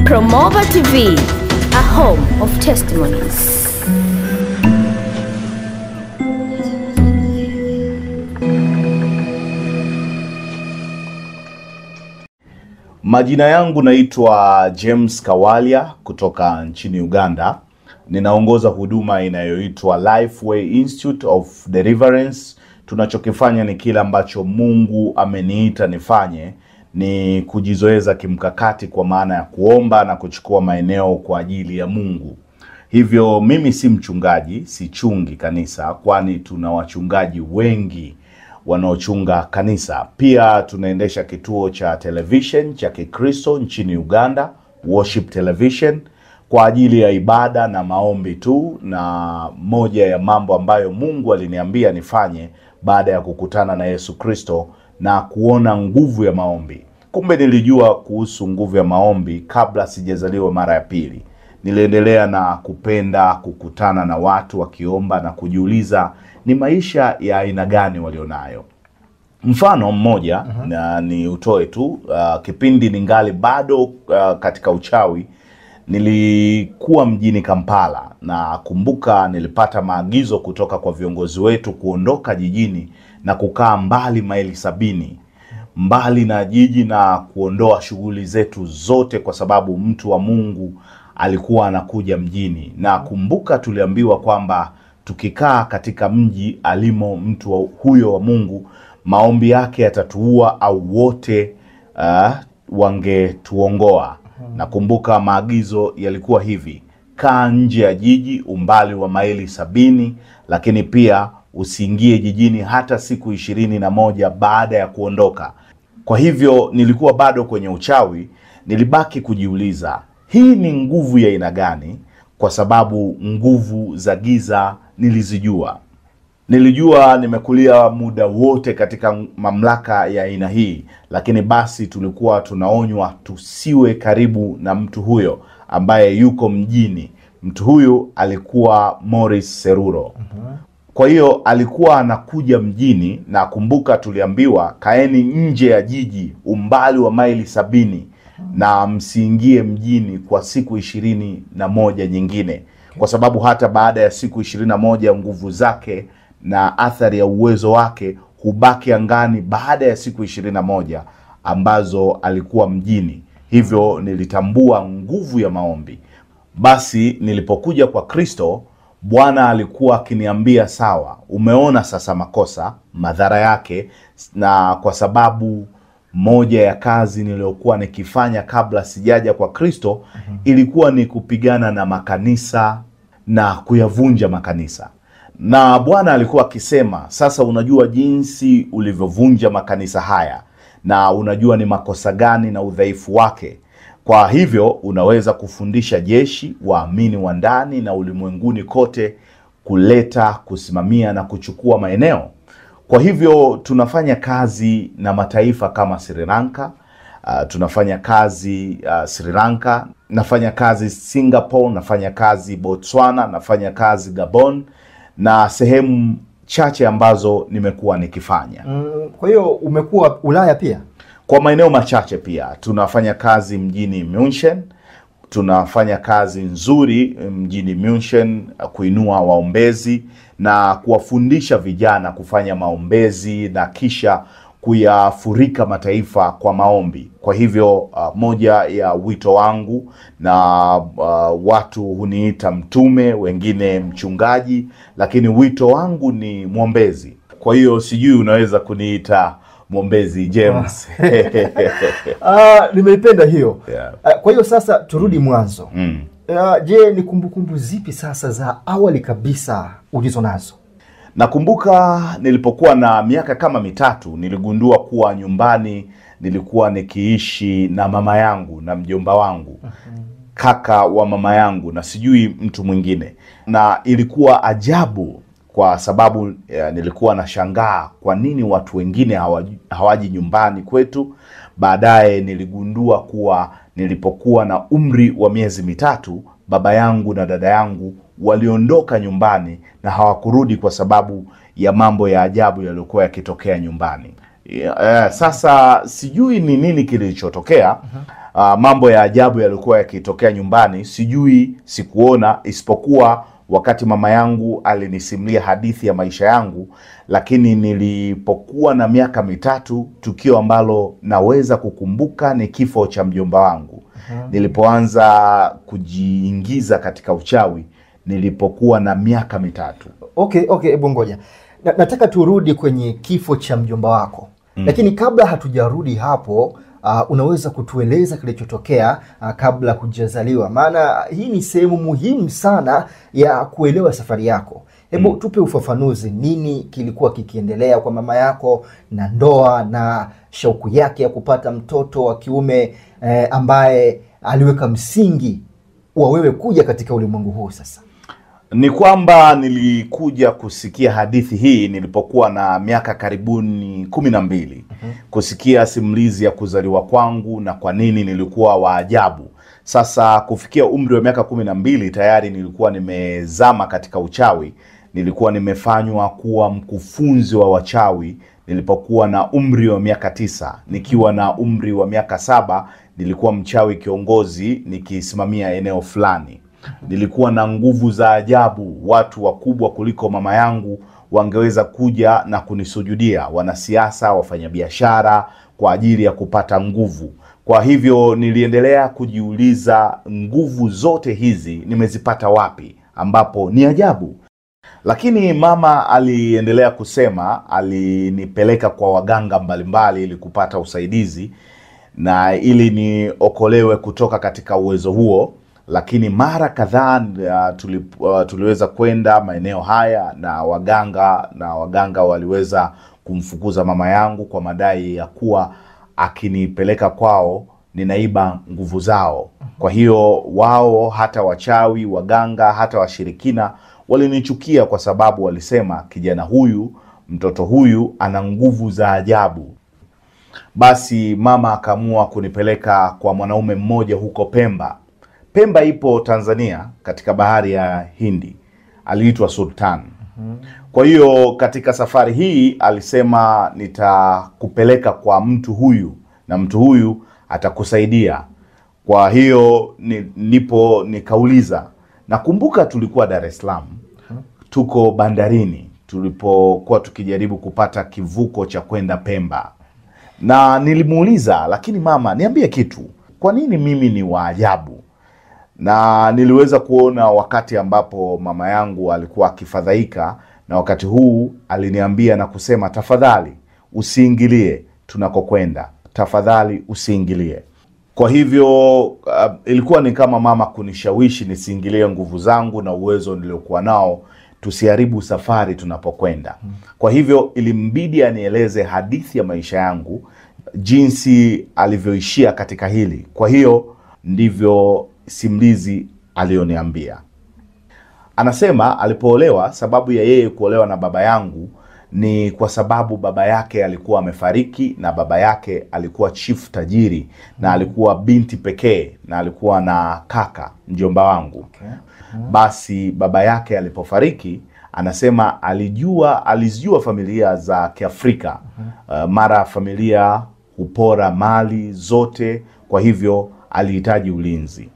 Promova TV, a home of testimonies. Majina yangu naitwa James Kawalia kutoka nchini Uganda. Ninaongoza huduma inayoitwa Lifeway Institute of Deliverance. Tunachokifanya ni kila ambacho Mungu ameniita nifanye, ni kujizoeza kimkakati kwa maana ya kuomba na kuchukua maeneo kwa ajili ya Mungu. Hivyo mimi si mchungaji, sichungi kanisa, kwani tuna wachungaji wengi wanaochunga kanisa. Pia tunaendesha kituo cha television cha Kikristo nchini Uganda, Worship Television, kwa ajili ya ibada na maombi tu. Na moja ya mambo ambayo Mungu aliniambia nifanye baada ya kukutana na Yesu Kristo na kuona nguvu ya maombi. Kumbe nilijua kuhusu nguvu ya maombi kabla sijazaliwa mara ya pili. Niliendelea na kupenda kukutana na watu wakiomba na kujiuliza ni maisha ya aina gani walionayo. Mfano mmoja na ni utoe tu, kipindi ningali bado katika uchawi, nilikuwa mjini Kampala, na kumbuka nilipata maagizo kutoka kwa viongozi wetu kuondoka jijini na kukaa mbali maili 70 mbali na jiji na kuondoa shughuli zetu zote, kwa sababu mtu wa Mungu alikuwa anakuja mjini. Na kumbuka tuliambiwa kwamba tukikaa katika mji alimo mtu huyo wa Mungu, maombi yake yatatuua au wote wangetuongoa. Na kumbuka maagizo yalikuwa hivi: kaa nje ya jiji umbali wa maili 70, lakini pia usiingie jijini hata siku 21 baada ya kuondoka. Kwa hivyo nilikuwa bado kwenye uchawi, nilibaki kujiuliza hii ni nguvu ya aina gani, kwa sababu nguvu za giza nilizijua. Nilijua nimekulia muda wote katika mamlaka ya aina hii, lakini basi tulikuwa tunaonywa tusiwe karibu na mtu huyo ambaye yuko mjini. Mtu huyo alikuwa Maurice Seruro. Kwa hiyo alikuwa anakuja mjini, na kumbuka tuliambiwa kaeni nje ya jiji umbali wa maili 70 na msiingie mjini kwa siku 21 nyingine, kwa sababu hata baada ya siku 21 nguvu zake na athari ya uwezo wake hubaki angani baada ya siku 21 ambazo alikuwa mjini. Hivyo nilitambua nguvu ya maombi. Basi nilipokuja kwa Kristo, Bwana alikuwa akiniambia sawa, umeona sasa makosa, madhara yake. Na kwa sababu moja ya kazi niliyokuwa nikifanya kabla sijaja kwa Kristo ilikuwa ni kupigana na makanisa na kuyavunja makanisa. Na Bwana alikuwa akisema, sasa unajua jinsi ulivyovunja makanisa haya, na unajua ni makosa gani na udhaifu wake. Kwa hivyo unaweza kufundisha jeshi, waamini wa ndani na ulimwenguni kote, kuleta, kusimamia na kuchukua maeneo. Kwa hivyo tunafanya kazi na mataifa kama Sri Lanka, tunafanya kazi Sri Lanka, nafanya kazi Singapore, nafanya kazi Botswana, nafanya kazi Gabon, na sehemu chache ambazo nimekuwa nikifanya. Kwa hiyo umekuwa Ulaya pia? Kwa maeneo machache pia. Tunafanya kazi mjini München, tunafanya kazi nzuri mjini München kuinua waombezi na kuwafundisha vijana kufanya maombezi na kisha kuyafurika mataifa kwa maombi. Kwa hivyo moja ya wito wangu, na watu huniita mtume, wengine mchungaji, lakini wito wangu ni mwombezi. Kwa hiyo sijui unaweza kuniita mwombezi James. Nimeipenda hiyo. Kwa hiyo sasa turudi mwanzo. Je, ni kumbukumbu zipi sasa za awali kabisa ulizo nazo? Nakumbuka nilipokuwa na miaka kama 3, niligundua kuwa nyumbani nilikuwa nikiishi na mama yangu na mjomba wangu, kaka wa mama yangu, na sijui mtu mwingine. Na ilikuwa ajabu kwa sababu nilikuwa nashangaa kwa nini watu wengine hawaji nyumbani kwetu. Baadaye niligundua kuwa nilipokuwa na umri wa miezi 3, baba yangu na dada yangu waliondoka nyumbani na hawakurudi kwa sababu ya mambo ya ajabu yaliyokuwa yakitokea nyumbani. Sasa sijui ni nini kilichotokea. mambo ya ajabu yalikuwa yakitokea nyumbani. Sikuona isipokuwa wakati mama yangu alinisimulia hadithi ya maisha yangu, lakini nilipokuwa na miaka 3, tukio ambalo naweza kukumbuka ni kifo cha mjomba wangu. Nilipoanza kujiingiza katika uchawi nilipokuwa na miaka 3. Okay, hebu ngoja. Nataka turudi kwenye kifo cha mjomba wako. Lakini kabla hatujarudi hapo, unaweza kutueleza kilichotokea kabla hujazaliwa? Maana hii ni sehemu muhimu sana ya kuelewa safari yako. Hebu tupe ufafanuzi, nini kilikuwa kikiendelea kwa mama yako na ndoa na shauku yake ya kupata mtoto wa kiume ambaye aliweka msingi wa wewe kuja katika ulimwengu huu sasa? Ni kwamba nilikuja kusikia hadithi hii nilipokuwa na miaka karibuni 12. Kusikia simulizi ya kuzaliwa kwangu na kwa nini nilikuwa wa ajabu. Sasa kufikia umri wa miaka 12 tayari nilikuwa nimezama katika uchawi. Nilikuwa nimefanywa kuwa mkufunzi wa wachawi nilipokuwa na umri wa miaka 9. Nikiwa na umri wa miaka 7 nilikuwa mchawi kiongozi nikisimamia eneo fulani. Nilikuwa na nguvu za ajabu. Watu wakubwa kuliko mama yangu wangeweza kuja na kunisujudia, wanasiasa, wafanyabiashara, kwa ajili ya kupata nguvu. Kwa hivyo niliendelea kujiuliza, nguvu zote hizi nimezipata wapi, ambapo ni ajabu. Lakini mama aliendelea kusema, alinipeleka kwa waganga mbalimbali ili kupata usaidizi na ili niokolewe kutoka katika uwezo huo. Lakini mara kadhaa tuliweza kwenda maeneo haya na waganga waliweza kumfukuza mama yangu kwa madai ya kuwa akinipeleka kwao ninaiba nguvu zao. Kwa hiyo wao, hata wachawi, waganga, hata washirikina walinichukia kwa sababu walisema kijana huyu, mtoto huyu ana nguvu za ajabu. Basi mama akaamua kunipeleka kwa mwanaume mmoja huko Pemba. Pemba ipo Tanzania katika bahari ya Hindi. Aliitwa Sultan. Kwa hiyo katika safari hii alisema, nitakupeleka kwa mtu huyu na mtu huyu atakusaidia. Kwa hiyo nikauliza. Nakumbuka tulikuwa Dar es Salaam. Tuko bandarini tulipokuwa tukijaribu kupata kivuko cha kwenda Pemba. Na nilimuuliza, lakini mama, niambie kitu, kwa nini mimi ni wa ajabu? Na niliweza kuona wakati ambapo mama yangu alikuwa akifadhaika, na wakati huu aliniambia na kusema, tafadhali usiingilie tunakokwenda, tafadhali usiingilie. Kwa hivyo ilikuwa ni kama mama kunishawishi nisiingilie nguvu zangu na uwezo niliokuwa nao, tusiharibu safari tunapokwenda. Kwa hivyo ilimbidi anieleze hadithi ya maisha yangu, jinsi alivyoishia katika hili. Kwa hiyo ndivyo simulizi alioniambia. Anasema alipoolewa, sababu ya yeye kuolewa na baba yangu ni kwa sababu baba yake alikuwa amefariki, na baba yake alikuwa chief tajiri, na alikuwa binti pekee, na alikuwa na kaka, mjomba wangu. Basi baba yake alipofariki, anasema alizijua familia za Kiafrika. Mara familia hupora mali zote, kwa hivyo alihitaji ulinzi.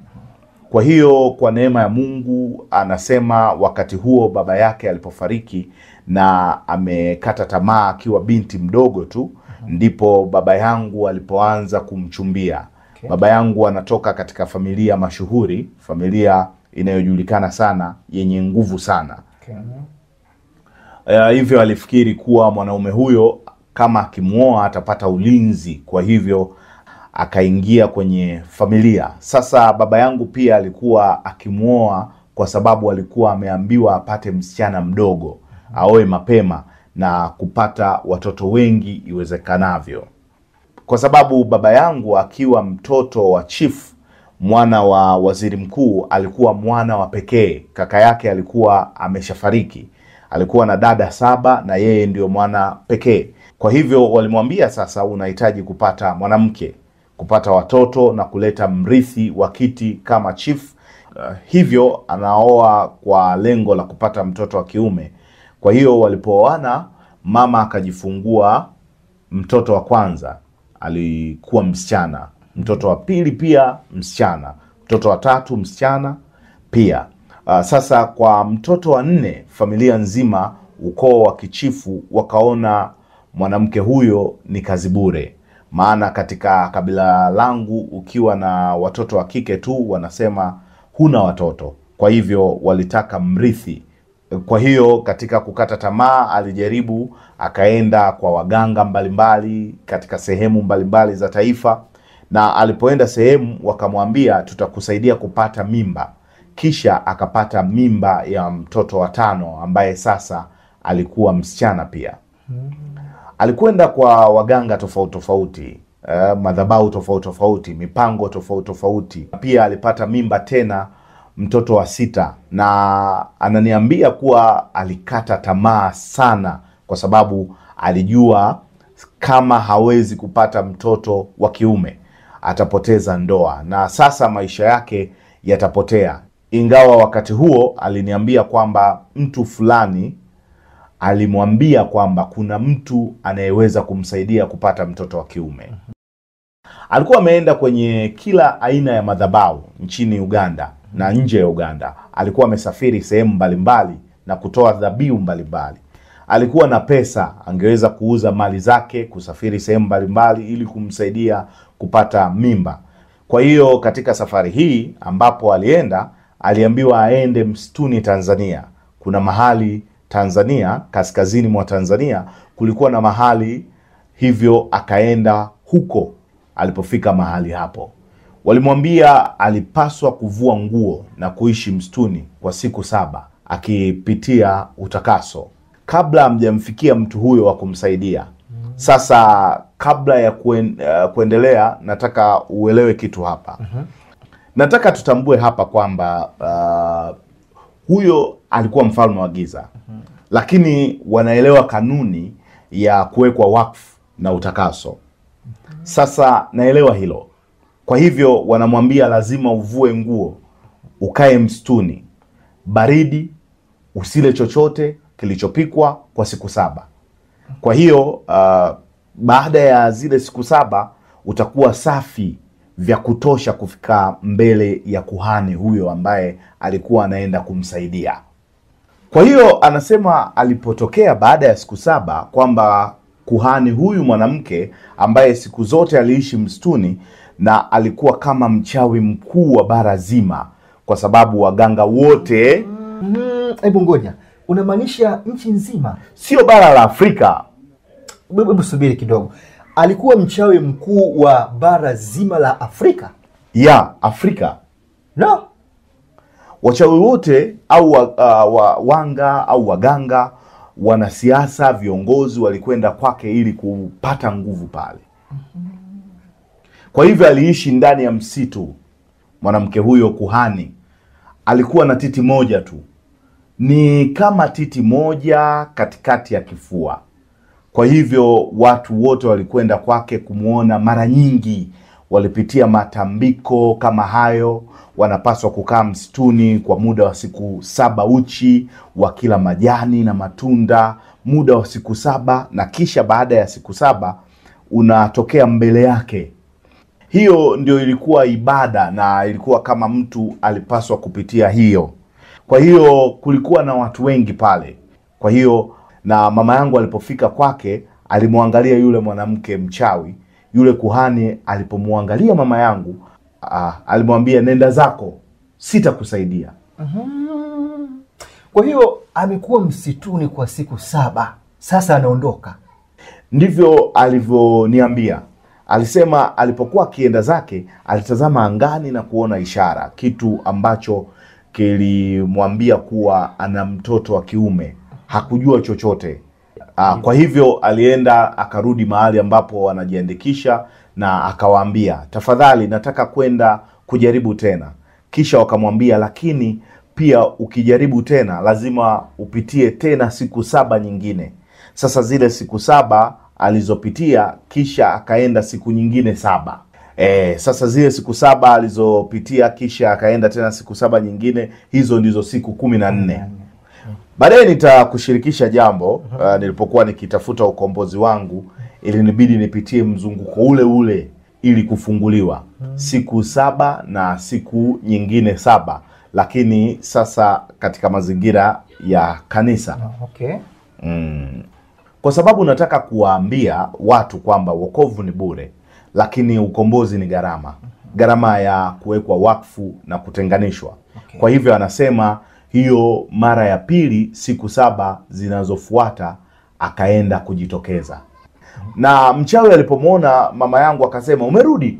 Kwa hiyo kwa neema ya Mungu, anasema wakati huo baba yake alipofariki na amekata tamaa akiwa binti mdogo tu, ndipo baba yangu alipoanza kumchumbia. Baba yangu anatoka katika familia mashuhuri, familia inayojulikana sana, yenye nguvu sana. Hivyo alifikiri kuwa mwanaume huyo kama akimuoa atapata ulinzi, kwa hivyo akaingia kwenye familia. Sasa baba yangu pia alikuwa akimuoa kwa sababu alikuwa ameambiwa apate msichana mdogo, aoe mapema na kupata watoto wengi iwezekanavyo. Kwa sababu baba yangu akiwa mtoto wa chief, mwana wa waziri mkuu, alikuwa mwana wa pekee. Kaka yake alikuwa ameshafariki. Alikuwa na dada 7 na yeye ndio mwana pekee. Kwa hivyo walimwambia, sasa unahitaji kupata mwanamke, kupata watoto na kuleta mrithi wa kiti kama chief. Hivyo anaoa kwa lengo la kupata mtoto wa kiume. Kwa hiyo walipooana, mama akajifungua mtoto wa kwanza, alikuwa msichana. mtoto wa pili pia msichana, mtoto wa tatu msichana pia. Sasa kwa mtoto wa 4, familia nzima, ukoo wa kichifu wakaona mwanamke huyo ni kazi bure, maana katika kabila langu ukiwa na watoto wa kike tu wanasema huna watoto, kwa hivyo walitaka mrithi. Kwa hiyo katika kukata tamaa alijaribu akaenda kwa waganga mbalimbali katika sehemu mbalimbali za taifa, na alipoenda sehemu wakamwambia tutakusaidia kupata mimba. Kisha akapata mimba ya mtoto wa 5 ambaye sasa alikuwa msichana pia. Alikwenda kwa waganga tofauti tofauti, madhabahu tofauti tofauti, mipango tofauti tofauti. Pia alipata mimba tena mtoto wa 6, na ananiambia kuwa alikata tamaa sana kwa sababu alijua kama hawezi kupata mtoto wa kiume atapoteza ndoa na sasa maisha yake yatapotea. Ingawa wakati huo aliniambia kwamba mtu fulani alimwambia kwamba kuna mtu anayeweza kumsaidia kupata mtoto wa kiume. Alikuwa ameenda kwenye kila aina ya madhabahu nchini Uganda na nje ya Uganda. Alikuwa amesafiri sehemu mbalimbali na kutoa dhabihu mbalimbali. Alikuwa na pesa, angeweza kuuza mali zake, kusafiri sehemu mbalimbali ili kumsaidia kupata mimba. Kwa hiyo katika safari hii ambapo alienda, aliambiwa aende msituni Tanzania. Kuna mahali Tanzania, kaskazini mwa Tanzania, kulikuwa na mahali, hivyo akaenda huko. Alipofika mahali hapo, walimwambia alipaswa kuvua nguo na kuishi msituni kwa siku 7 akipitia utakaso kabla hamjamfikia mtu huyo wa kumsaidia. Sasa kabla ya kuendelea, nataka uelewe kitu hapa. Nataka tutambue hapa kwamba huyo alikuwa mfalme wa giza, lakini wanaelewa kanuni ya kuwekwa wakfu na utakaso. Sasa naelewa hilo. Kwa hivyo wanamwambia lazima uvue nguo, ukae msituni, baridi, usile chochote kilichopikwa kwa siku 7. Kwa hiyo baada ya zile siku 7 utakuwa safi vya kutosha kufika mbele ya kuhani huyo ambaye alikuwa anaenda kumsaidia. Kwa hiyo anasema alipotokea baada ya siku 7 kwamba kuhani huyu mwanamke ambaye siku zote aliishi msituni na alikuwa kama mchawi mkuu wa bara zima, kwa sababu waganga wote Hebu ngoja, unamaanisha nchi nzima? Sio bara la Afrika. Hebu subiri kidogo, alikuwa mchawi mkuu wa bara zima la Afrika? Ya Afrika. No, wachawi wote au wanga au waganga, wanasiasa, viongozi walikwenda kwake ili kupata nguvu pale. Kwa hivyo aliishi ndani ya msitu. Mwanamke huyo kuhani alikuwa na titi moja tu, ni kama titi moja katikati ya kifua. Kwa hivyo watu wote walikwenda kwake kumuona. Mara nyingi walipitia matambiko kama hayo. Wanapaswa kukaa msituni kwa muda wa siku 7 uchi, wakila majani na matunda muda wa siku 7, na kisha baada ya siku 7 unatokea mbele yake. Hiyo ndio ilikuwa ibada na ilikuwa kama mtu alipaswa kupitia hiyo. Kwa hiyo kulikuwa na watu wengi pale. Kwa hiyo na mama yangu alipofika kwake, alimwangalia yule mwanamke mchawi. Yule kuhani alipomwangalia mama yangu, alimwambia nenda zako, sitakusaidia. Kwa hiyo amekuwa msituni kwa siku 7, sasa anaondoka. Ndivyo alivyoniambia. Alisema alipokuwa akienda zake, alitazama angani na kuona ishara, kitu ambacho kilimwambia kuwa ana mtoto wa kiume. Hakujua chochote. Kwa hivyo alienda akarudi mahali ambapo wanajiandikisha na akawaambia, tafadhali nataka kwenda kujaribu tena. Kisha wakamwambia, lakini pia ukijaribu tena lazima upitie tena siku 7 nyingine. Sasa zile siku 7 alizopitia, kisha akaenda siku nyingine 7. Sasa zile siku 7 alizopitia kisha akaenda tena siku 7 nyingine, hizo ndizo siku 14. Baadaye nitakushirikisha jambo. Nilipokuwa nikitafuta ukombozi wangu, ilinibidi nipitie mzunguko ule ule ili kufunguliwa siku 7 na siku nyingine 7, lakini sasa katika mazingira ya kanisa. Okay. Kwa sababu nataka kuwaambia watu kwamba wokovu ni bure, lakini ukombozi ni gharama. Gharama ya kuwekwa wakfu na kutenganishwa. Okay. Kwa hivyo anasema hiyo mara ya pili, siku 7 zinazofuata akaenda kujitokeza. Na mchawi alipomwona mama yangu akasema,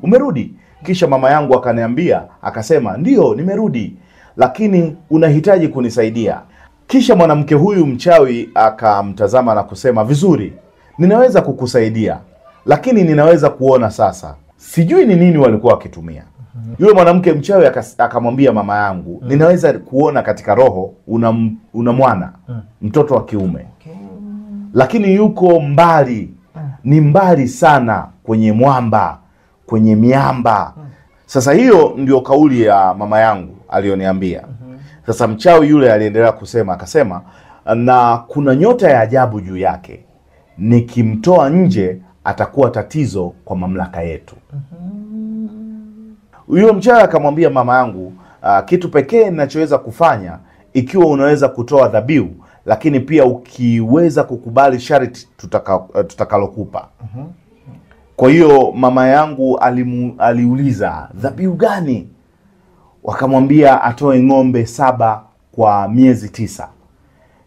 umerudi. Kisha mama yangu akaniambia, akasema, ndio nimerudi, lakini unahitaji kunisaidia. Kisha mwanamke huyu mchawi akamtazama na kusema, vizuri, ninaweza kukusaidia, lakini ninaweza kuona sasa. Sijui ni nini walikuwa wakitumia. Yule mwanamke mchawi akamwambia mama yangu, ninaweza kuona katika roho una mwana, mtoto wa kiume. Okay. Lakini yuko mbali, ni mbali sana, kwenye mwamba, kwenye miamba. Sasa hiyo ndio kauli ya mama yangu alioniambia. Sasa mchawi yule aliendelea kusema, akasema, na kuna nyota ya ajabu juu yake, nikimtoa nje atakuwa tatizo kwa mamlaka yetu. Huyo mchawi akamwambia mama yangu, kitu pekee ninachoweza kufanya ikiwa unaweza kutoa dhabihu, lakini pia ukiweza kukubali sharti tutakalokupa. Kwa hiyo mama yangu aliuliza, dhabihu gani? Wakamwambia atoe ng'ombe 7 kwa miezi 9.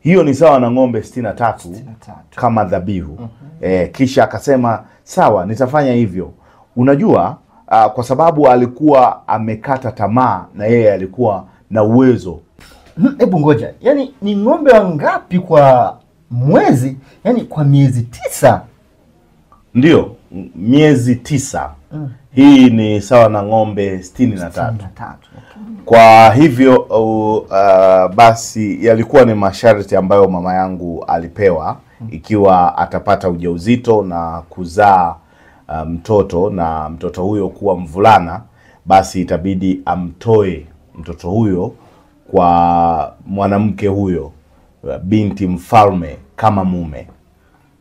Hiyo ni sawa na ng'ombe 63 kama dhabihu. Kisha akasema, sawa, nitafanya hivyo. Unajua, kwa sababu alikuwa amekata tamaa na yeye alikuwa na uwezo. Hebu ngoja, yani ni ng'ombe wangapi kwa mwezi? Yani kwa miezi 9? Ndio, miezi 9. Hii ni sawa na ng'ombe 63. Kwa hivyo basi yalikuwa ni masharti ambayo mama yangu alipewa, ikiwa atapata ujauzito na kuzaa mtoto, na mtoto huyo kuwa mvulana, basi itabidi amtoe mtoto huyo kwa mwanamke huyo, binti mfalme, kama mume.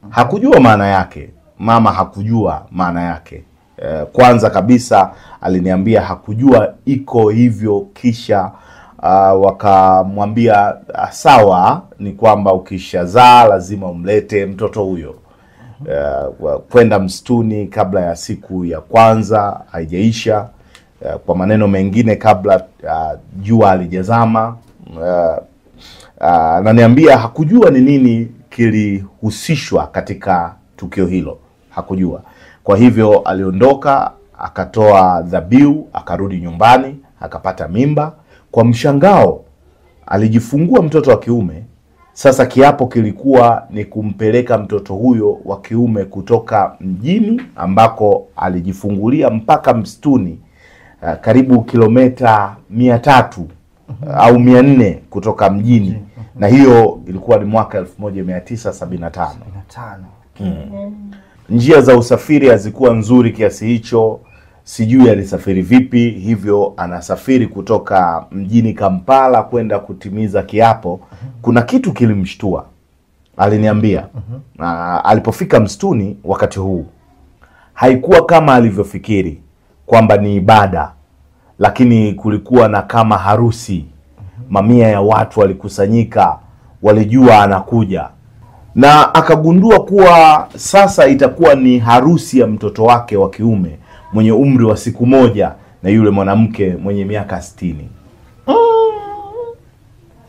Hakujua maana yake, mama hakujua maana yake. Kwanza kabisa aliniambia hakujua iko hivyo. Kisha wakamwambia, sawa, ni kwamba ukishazaa lazima umlete mtoto huyo kwenda msituni kabla ya siku ya kwanza haijaisha. Kwa maneno mengine, kabla jua halijazama. Ananiambia hakujua ni nini kilihusishwa katika tukio hilo, hakujua. Kwa hivyo aliondoka, akatoa dhabihu, akarudi nyumbani, akapata mimba. Kwa mshangao alijifungua mtoto wa kiume. Sasa kiapo kilikuwa ni kumpeleka mtoto huyo wa kiume kutoka mjini ambako alijifungulia mpaka msituni, karibu kilomita 300 au 400 kutoka mjini. Na hiyo ilikuwa ni mwaka 1975. Njia za usafiri hazikuwa nzuri kiasi hicho, sijui alisafiri vipi. Hivyo anasafiri kutoka mjini Kampala kwenda kutimiza kiapo. Kuna kitu kilimshtua, aliniambia. Alipofika msituni wakati huu, haikuwa kama alivyofikiri kwamba ni ibada, lakini kulikuwa na kama harusi. Mamia ya watu walikusanyika, walijua anakuja, na akagundua kuwa sasa itakuwa ni harusi ya mtoto wake wa kiume mwenye umri wa siku moja na yule mwanamke mwenye miaka 60.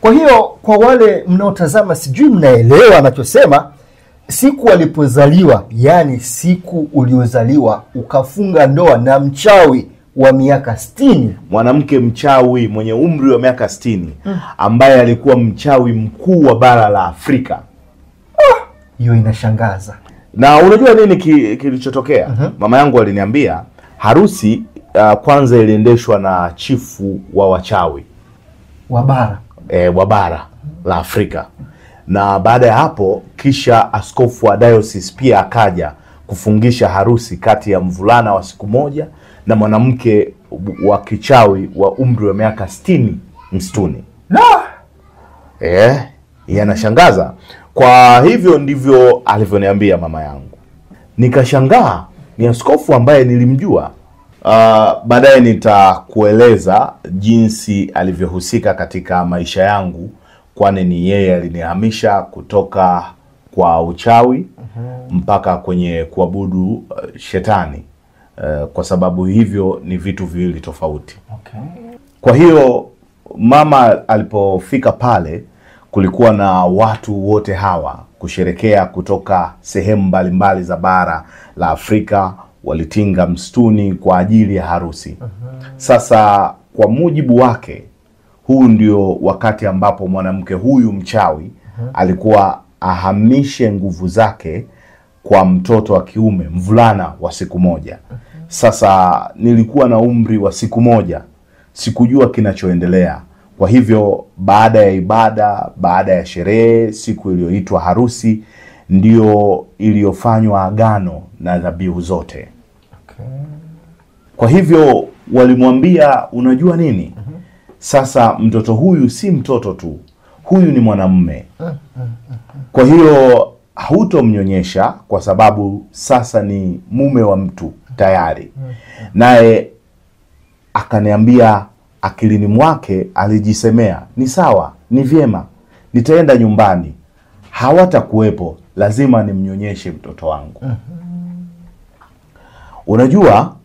Kwa hiyo kwa wale mnaotazama, sijui mnaelewa anachosema. Siku alipozaliwa, yani siku uliozaliwa, ukafunga ndoa na mchawi wa miaka 60. Mwanamke mchawi mwenye umri wa miaka 60 ambaye alikuwa mchawi mkuu wa bara la Afrika. Hiyo inashangaza. Na unajua nini kilichotokea? Mama yangu aliniambia harusi kwanza iliendeshwa na chifu wa wachawi wa bara la Afrika. Na baada ya hapo kisha askofu wa diocese pia akaja kufungisha harusi kati ya mvulana wa siku moja na mwanamke wa kichawi wa umri wa miaka 60 msituni. Yanashangaza. Kwa hivyo ndivyo alivyoniambia mama yangu. Nikashangaa Ni askofu ambaye nilimjua. Baadaye nitakueleza jinsi alivyohusika katika maisha yangu, kwani ni yeye alinihamisha kutoka kwa uchawi mpaka kwenye kuabudu shetani. Kwa sababu hivyo ni vitu viwili tofauti. Okay. Kwa hiyo mama alipofika pale, kulikuwa na watu wote hawa kusherekea kutoka sehemu mbalimbali za bara la Afrika, walitinga msituni kwa ajili ya harusi. Sasa kwa mujibu wake, huu ndio wakati ambapo mwanamke huyu mchawi alikuwa ahamishe nguvu zake kwa mtoto wa kiume, mvulana wa siku moja. Sasa nilikuwa na umri wa siku moja, sikujua kinachoendelea. Kwa hivyo baada ya ibada, baada ya sherehe, siku iliyoitwa harusi, ndio iliyofanywa agano na dhabihu zote. Okay. Kwa hivyo walimwambia, unajua nini? Sasa mtoto huyu si mtoto tu, huyu ni mwanamume. Kwa hiyo hautomnyonyesha kwa sababu sasa ni mume wa mtu tayari. Naye akaniambia, akilini mwake alijisemea, ni sawa, ni vyema, nitaenda nyumbani, hawatakuwepo, lazima nimnyonyeshe mtoto wangu. Unajua,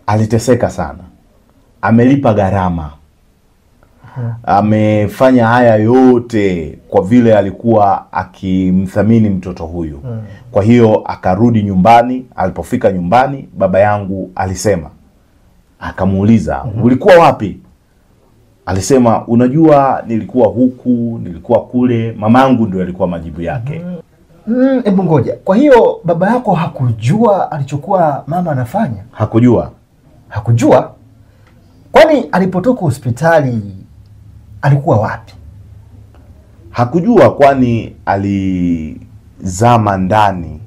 aliteseka sana, amelipa gharama, amefanya haya yote kwa vile alikuwa akimthamini mtoto huyu. Kwa hiyo akarudi nyumbani. Alipofika nyumbani, baba yangu alisema, akamuuliza, ulikuwa wapi? Alisema, unajua, nilikuwa huku, nilikuwa kule. Mama yangu ndio alikuwa majibu yake. Hebu ngoja. Kwa hiyo baba yako hakujua alichokuwa mama anafanya? Hakujua. Hakujua? Kwani alipotoka hospitali alikuwa wapi? Hakujua, kwani alizama ndani,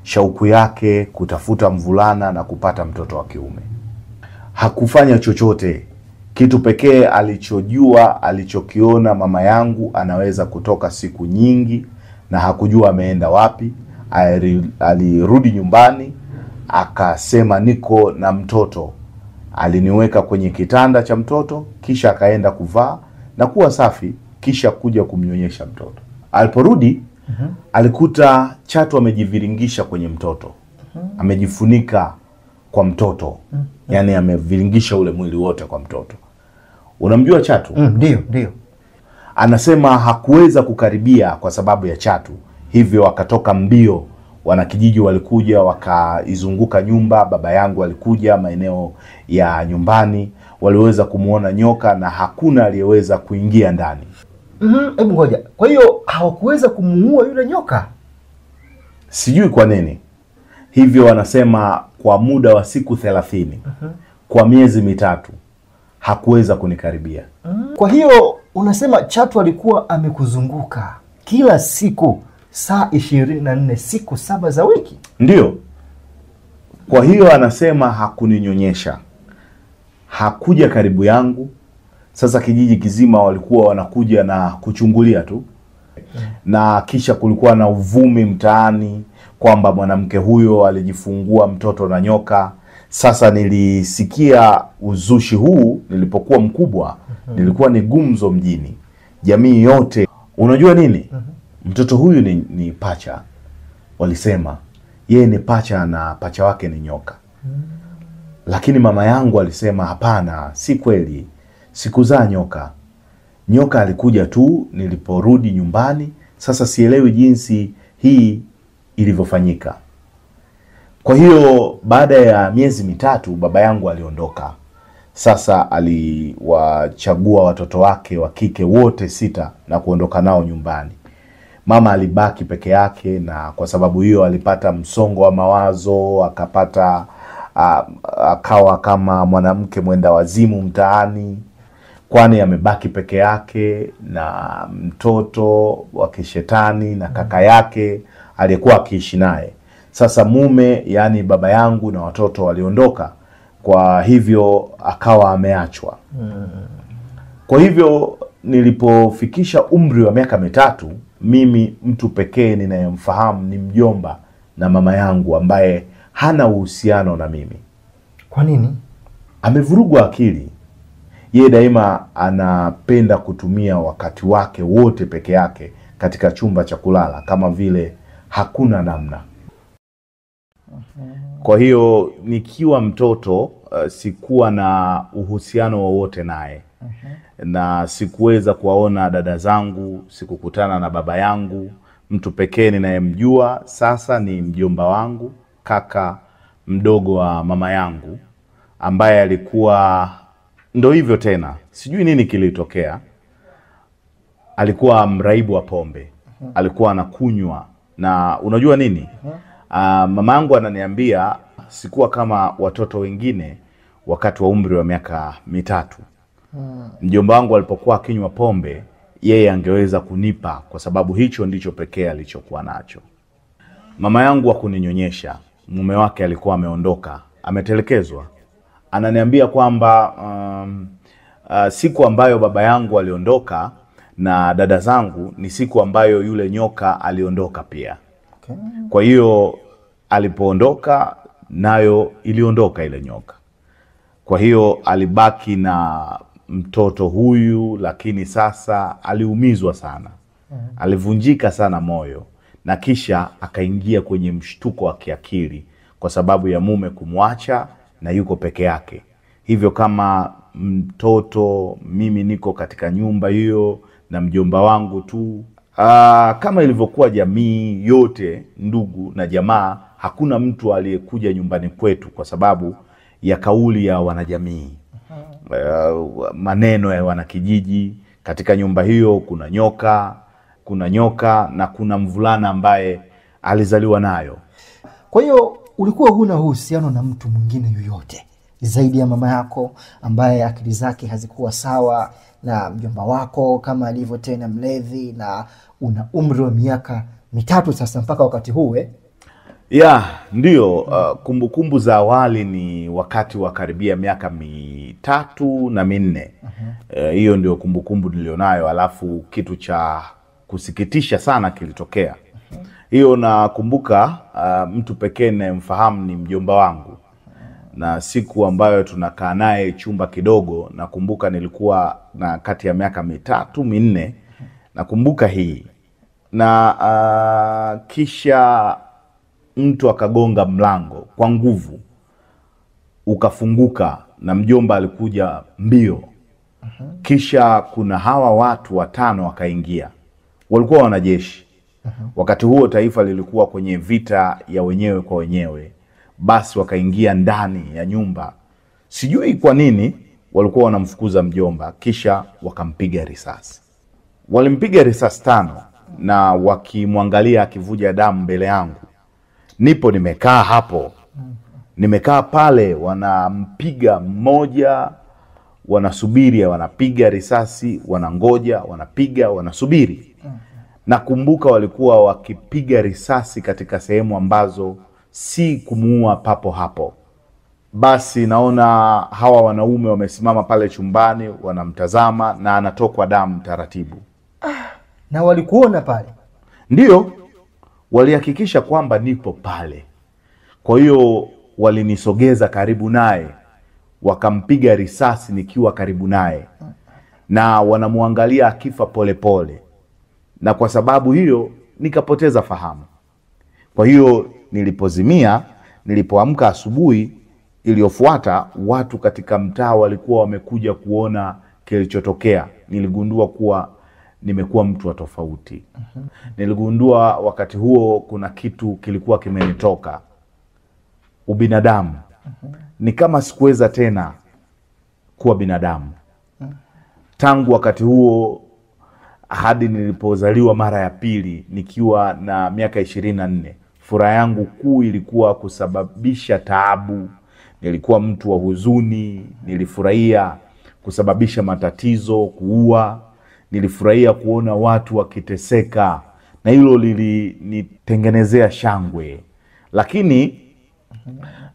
shauku yake kutafuta mvulana na kupata mtoto wa kiume. Hakufanya chochote. Kitu pekee alichojua, alichokiona, mama yangu anaweza kutoka siku nyingi na hakujua ameenda wapi. Alirudi nyumbani, akasema niko na mtoto. Aliniweka kwenye kitanda cha mtoto, kisha akaenda kuvaa na kuwa safi, kisha kuja kumnyonyesha mtoto. Aliporudi, alikuta chatu amejiviringisha kwenye mtoto. Amejifunika kwa mtoto. Yani ameviringisha ule mwili wote kwa mtoto. Unamjua chatu? Ndio. Anasema hakuweza kukaribia kwa sababu ya chatu. Hivyo akatoka mbio. Wanakijiji walikuja wakaizunguka nyumba. Baba yangu alikuja maeneo ya nyumbani. Waliweza kumuona nyoka na hakuna aliyeweza kuingia ndani. Hebu ngoja. Kwa hiyo hawakuweza kumuua yule nyoka? Sijui kwa nini. Hivyo wanasema kwa muda wa siku 30, kwa miezi 3, hakuweza kunikaribia. Kwa hiyo unasema chatu alikuwa amekuzunguka kila siku saa 24, siku 7 za wiki? Ndio. Kwa hiyo anasema hakuninyonyesha, hakuja karibu yangu. Sasa kijiji kizima walikuwa wanakuja na kuchungulia tu. Na kisha kulikuwa na uvumi mtaani kwamba mwanamke huyo alijifungua mtoto na nyoka. Sasa nilisikia uzushi huu nilipokuwa mkubwa. Nilikuwa ni gumzo mjini, jamii yote. Unajua nini? Mtoto huyu ni pacha. Walisema yeye ni pacha na pacha wake ni nyoka. Lakini mama yangu alisema hapana, si kweli, sikuzaa nyoka. Nyoka alikuja tu niliporudi nyumbani. Sasa sielewi jinsi hii ilivyofanyika. Kwa hiyo baada ya miezi 3 baba yangu aliondoka. Sasa aliwachagua watoto wake wa kike wote 6 na kuondoka nao nyumbani. Mama alibaki peke yake, na kwa sababu hiyo alipata msongo wa mawazo, akawa kama mwanamke mwenda wazimu mtaani, kwani amebaki peke yake na mtoto wa kishetani na kaka yake aliyekuwa akiishi naye. Sasa mume, yani baba yangu, na watoto waliondoka, kwa hivyo akawa ameachwa. Kwa hivyo nilipofikisha umri wa miaka 3, mimi mtu pekee ninayemfahamu ni mjomba na mama yangu, ambaye hana uhusiano na mimi. Kwa nini? Amevurugwa akili. Yeye daima anapenda kutumia wakati wake wote peke yake katika chumba cha kulala, kama vile hakuna namna. Kwa hiyo nikiwa mtoto sikuwa na uhusiano wowote naye. Na sikuweza kuwaona dada zangu, sikukutana na baba yangu. Mtu pekee ninayemjua sasa ni mjomba wangu, kaka mdogo wa mama yangu, ambaye alikuwa ndo hivyo tena. Sijui nini kilitokea. Alikuwa mraibu wa pombe. Alikuwa anakunywa. Na unajua nini? Mama yangu ananiambia sikuwa kama watoto wengine wakati wa umri wa miaka 3. Mjomba wangu alipokuwa akinywa pombe, yeye angeweza kunipa kwa sababu hicho ndicho pekee alichokuwa nacho. Mama yangu hakuninyonyesha. Mume wake alikuwa ameondoka, ametelekezwa. Ananiambia kwamba siku ambayo baba yangu aliondoka na dada zangu ni siku ambayo yule nyoka aliondoka pia. Okay. Kwa hiyo alipoondoka nayo iliondoka ile nyoka. Kwa hiyo alibaki na mtoto huyu, lakini sasa aliumizwa sana. Alivunjika sana moyo, na kisha akaingia kwenye mshtuko wa kiakili kwa sababu ya mume kumwacha na yuko peke yake. Hivyo kama mtoto mimi niko katika nyumba hiyo na mjomba wangu tu. Kama ilivyokuwa jamii yote, ndugu na jamaa, hakuna mtu aliyekuja nyumbani kwetu kwa sababu ya kauli ya wanajamii. Maneno ya wanakijiji, katika nyumba hiyo kuna nyoka na kuna mvulana ambaye alizaliwa nayo. Kwa hiyo ulikuwa huna uhusiano na mtu mwingine yoyote zaidi ya mama yako ambaye akili zake hazikuwa sawa, na mjomba wako kama alivyo tena mlevi, na una umri wa miaka 3 sasa mpaka wakati huu Ndio. Kumbukumbu za awali ni wakati wa karibia miaka 3 na 4. Hiyo ndio kumbukumbu nilionayo. Alafu kitu cha kusikitisha sana kilitokea. Hiyo nakumbuka, mtu pekee ninayemfahamu ni mjomba wangu. Na siku ambayo tunakaa naye chumba kidogo, nakumbuka nilikuwa na kati ya miaka 3, 4. Nakumbuka hii. Na kisha mtu akagonga mlango kwa nguvu, ukafunguka na mjomba alikuja mbio. Kisha kuna hawa watu 5 wakaingia. Walikuwa wanajeshi. Wakati huo taifa lilikuwa kwenye vita ya wenyewe kwa wenyewe. Basi wakaingia ndani ya nyumba. Sijui kwa nini walikuwa wanamfukuza mjomba, kisha wakampiga risasi. Walimpiga risasi 5 na wakimwangalia akivuja damu mbele yangu. Nimekaa hapo. Nimekaa pale, wanampiga mmoja, wanasubiri, wanapiga risasi, wanangoja, wanapiga, wanasubiri. Nakumbuka walikuwa wakipiga risasi katika sehemu ambazo si kumuua papo hapo. Basi naona hawa wanaume wamesimama pale chumbani wanamtazama, na anatokwa damu taratibu. Na walikuona pale? Ndio. Walihakikisha kwamba nipo pale. Kwa hiyo walinisogeza karibu naye, wakampiga risasi nikiwa karibu naye, na wanamuangalia akifa pole pole. Na kwa sababu hiyo nikapoteza fahamu. Kwa hiyo nilipoamka asubuhi iliyofuata, watu katika mtaa walikuwa wamekuja kuona kilichotokea. Niligundua kuwa nimekuwa mtu wa tofauti. Niligundua wakati huo kuna kitu kilikuwa kimenitoka, ubinadamu. Ni kama sikuweza tena kuwa binadamu. Tangu wakati huo hadi nilipozaliwa mara ya pili nikiwa na miaka 24, furaha yangu kuu ilikuwa kusababisha taabu. Nilikuwa mtu wa huzuni. Nilifurahia kusababisha matatizo, kuua. Nilifurahia kuona watu wakiteseka, na hilo lilinitengenezea shangwe. Lakini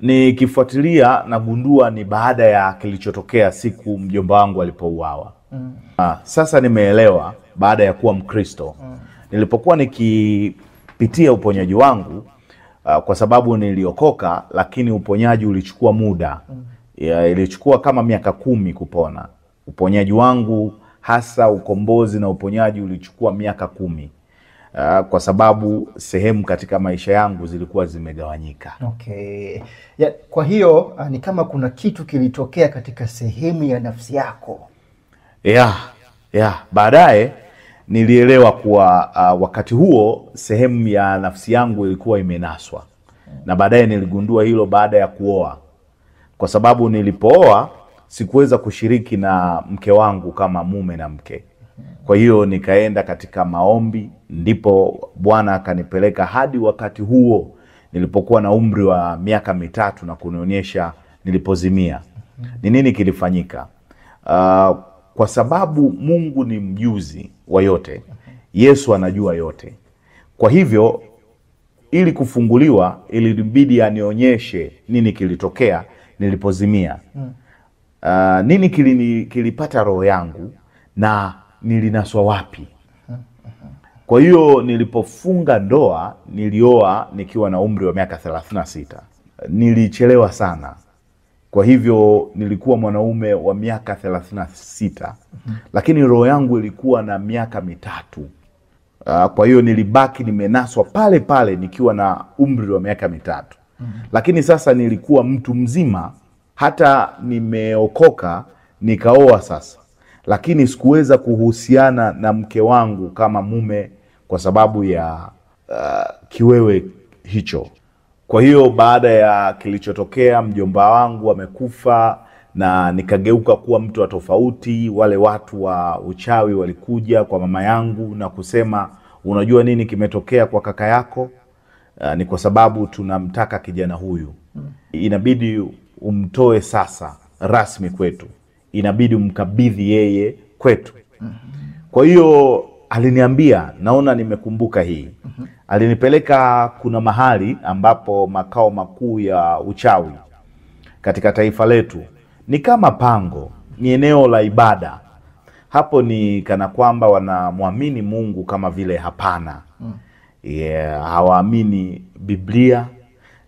nikifuatilia nagundua ni baada ya kilichotokea siku mjomba wangu alipouawa. Sasa nimeelewa baada ya kuwa Mkristo. Nilipokuwa nikipitia uponyaji wangu, kwa sababu niliokoka, lakini uponyaji ulichukua muda. Ilichukua kama miaka 10 kupona. Uponyaji wangu hasa ukombozi na uponyaji ulichukua miaka 10. Kwa sababu sehemu katika maisha yangu zilikuwa zimegawanyika. Okay. Kwa hiyo ni kama kuna kitu kilitokea katika sehemu ya nafsi yako. Baadaye nilielewa kuwa wakati huo sehemu ya nafsi yangu ilikuwa imenaswa. Na baadaye niligundua hilo baada ya kuoa. Kwa sababu nilipooa sikuweza kushiriki na mke wangu kama mume na mke. Kwa hiyo nikaenda katika maombi, ndipo Bwana akanipeleka hadi wakati huo nilipokuwa na umri wa miaka 3 na kunionyesha nilipozimia. Ni nini kilifanyika? Kwa sababu Mungu ni mjuzi wa yote. Yesu anajua yote. Kwa hivyo ili kufunguliwa ilibidi anionyeshe nini kilitokea nilipozimia. Nini kilipata roho yangu na nilinaswa wapi. Kwa hiyo nilipofunga ndoa, nilioa nikiwa na umri wa miaka 36. Nilichelewa sana. Kwa hivyo nilikuwa mwanaume wa miaka 36. Lakini roho yangu ilikuwa na miaka 3. Kwa hiyo nilibaki nimenaswa pale pale nikiwa na umri wa miaka 3. Lakini sasa nilikuwa mtu mzima, hata nimeokoka, nikaoa sasa. Lakini sikuweza kuhusiana na mke wangu kama mume kwa sababu ya kiwewe hicho. Kwa hiyo baada ya kilichotokea, mjomba wangu amekufa na nikageuka kuwa mtu wa tofauti. Wale watu wa uchawi walikuja kwa mama yangu na kusema, unajua nini kimetokea kwa kaka yako? Ni kwa sababu tunamtaka kijana huyu. Inabidi umtoe sasa rasmi kwetu. Inabidi umkabidhi yeye kwetu. Kwa hiyo aliniambia, naona nimekumbuka hii. Alinipeleka kuna mahali ambapo makao makuu ya uchawi katika taifa letu. Ni kama pango, ni eneo la ibada. Hapo ni kana kwamba wanamwamini Mungu kama vile hapana. Hawaamini Biblia.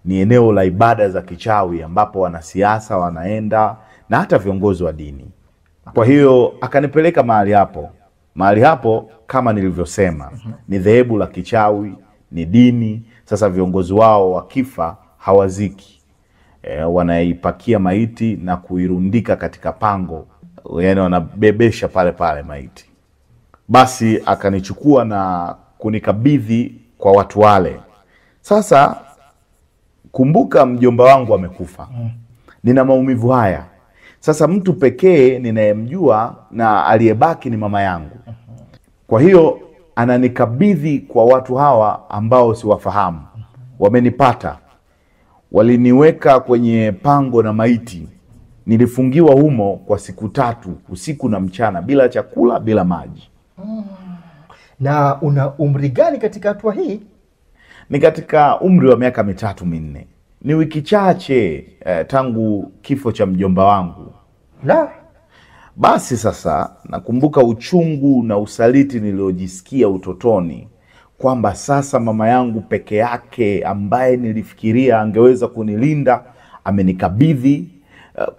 Ni eneo la ibada za kichawi ambapo wanasiasa wanaenda na hata viongozi wa dini. Kwa hiyo akanipeleka mahali hapo. Mahali hapo kama nilivyosema, ni dhehebu la kichawi, ni dini. Sasa viongozi wao wakifa hawaziki. Wanaipakia maiti na kuirundika katika pango. Yaani wanabebesha pale pale maiti. Basi akanichukua na kunikabidhi kwa watu wale. Sasa kumbuka mjomba wangu amekufa. Nina maumivu haya. Sasa mtu pekee ninayemjua na aliyebaki ni mama yangu. Kwa hiyo ananikabidhi kwa watu hawa ambao siwafahamu. Wamenipata. Waliniweka kwenye pango na maiti. Nilifungiwa humo kwa siku 3, usiku na mchana, bila chakula, bila maji. Na una umri gani katika hatua hii? Ni katika umri wa miaka 3-4. Ni wiki chache tangu kifo cha mjomba wangu. Basi sasa nakumbuka uchungu na usaliti niliojisikia utotoni, kwamba sasa mama yangu peke yake ambaye nilifikiria angeweza kunilinda amenikabidhi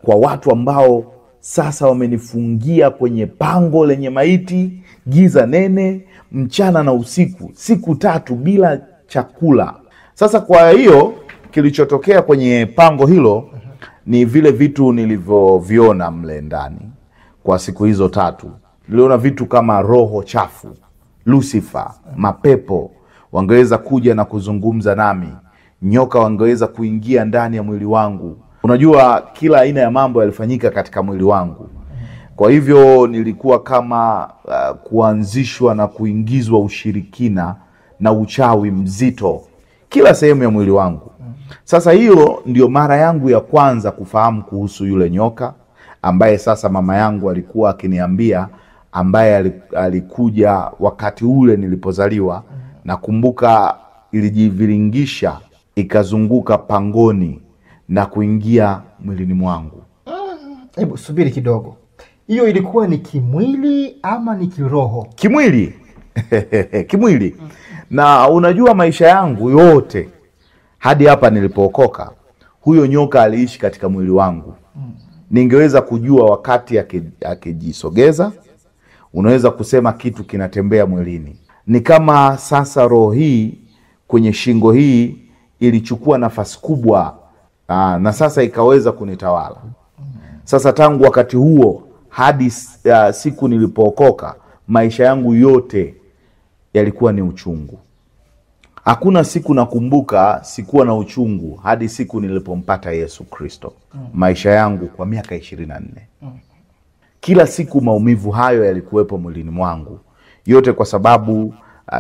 kwa watu ambao sasa wamenifungia kwenye pango lenye maiti, giza nene, mchana na usiku, siku 3 bila chakula. Sasa kwa hiyo kilichotokea kwenye pango hilo ni vile vitu nilivyoviona mle ndani. Kwa siku hizo 3 niliona vitu kama roho chafu, Lucifer, mapepo wangeweza kuja na kuzungumza nami. Nyoka wangeweza kuingia ndani ya mwili wangu. Unajua kila aina ya mambo yalifanyika katika mwili wangu. Kwa hivyo nilikuwa kama kuanzishwa na kuingizwa ushirikina na uchawi mzito kila sehemu ya mwili wangu. Sasa hiyo ndio mara yangu ya kwanza kufahamu kuhusu yule nyoka ambaye sasa mama yangu alikuwa akiniambia, ambaye alikuja wakati ule nilipozaliwa. Nakumbuka ilijiviringisha ikazunguka pangoni na kuingia mwilini mwangu. Hebu subiri kidogo. Hiyo ilikuwa ni kimwili ama ni kiroho? Kimwili. Kimwili. Na unajua maisha yangu yote hadi hapa nilipookoka, huyo nyoka aliishi katika mwili wangu. Ningeweza kujua wakati akijisogeza. Unaweza kusema kitu kinatembea mwilini. Ni kama sasa roho hii kwenye shingo hii ilichukua nafasi kubwa, na sasa ikaweza kunitawala. Sasa tangu wakati huo hadi siku nilipookoka, maisha yangu yote yalikuwa ni uchungu. Hakuna siku nakumbuka sikuwa na uchungu hadi siku nilipompata Yesu Kristo. Maisha yangu kwa miaka 24. Kila siku maumivu hayo yalikuwepo mwilini mwangu. Yote kwa sababu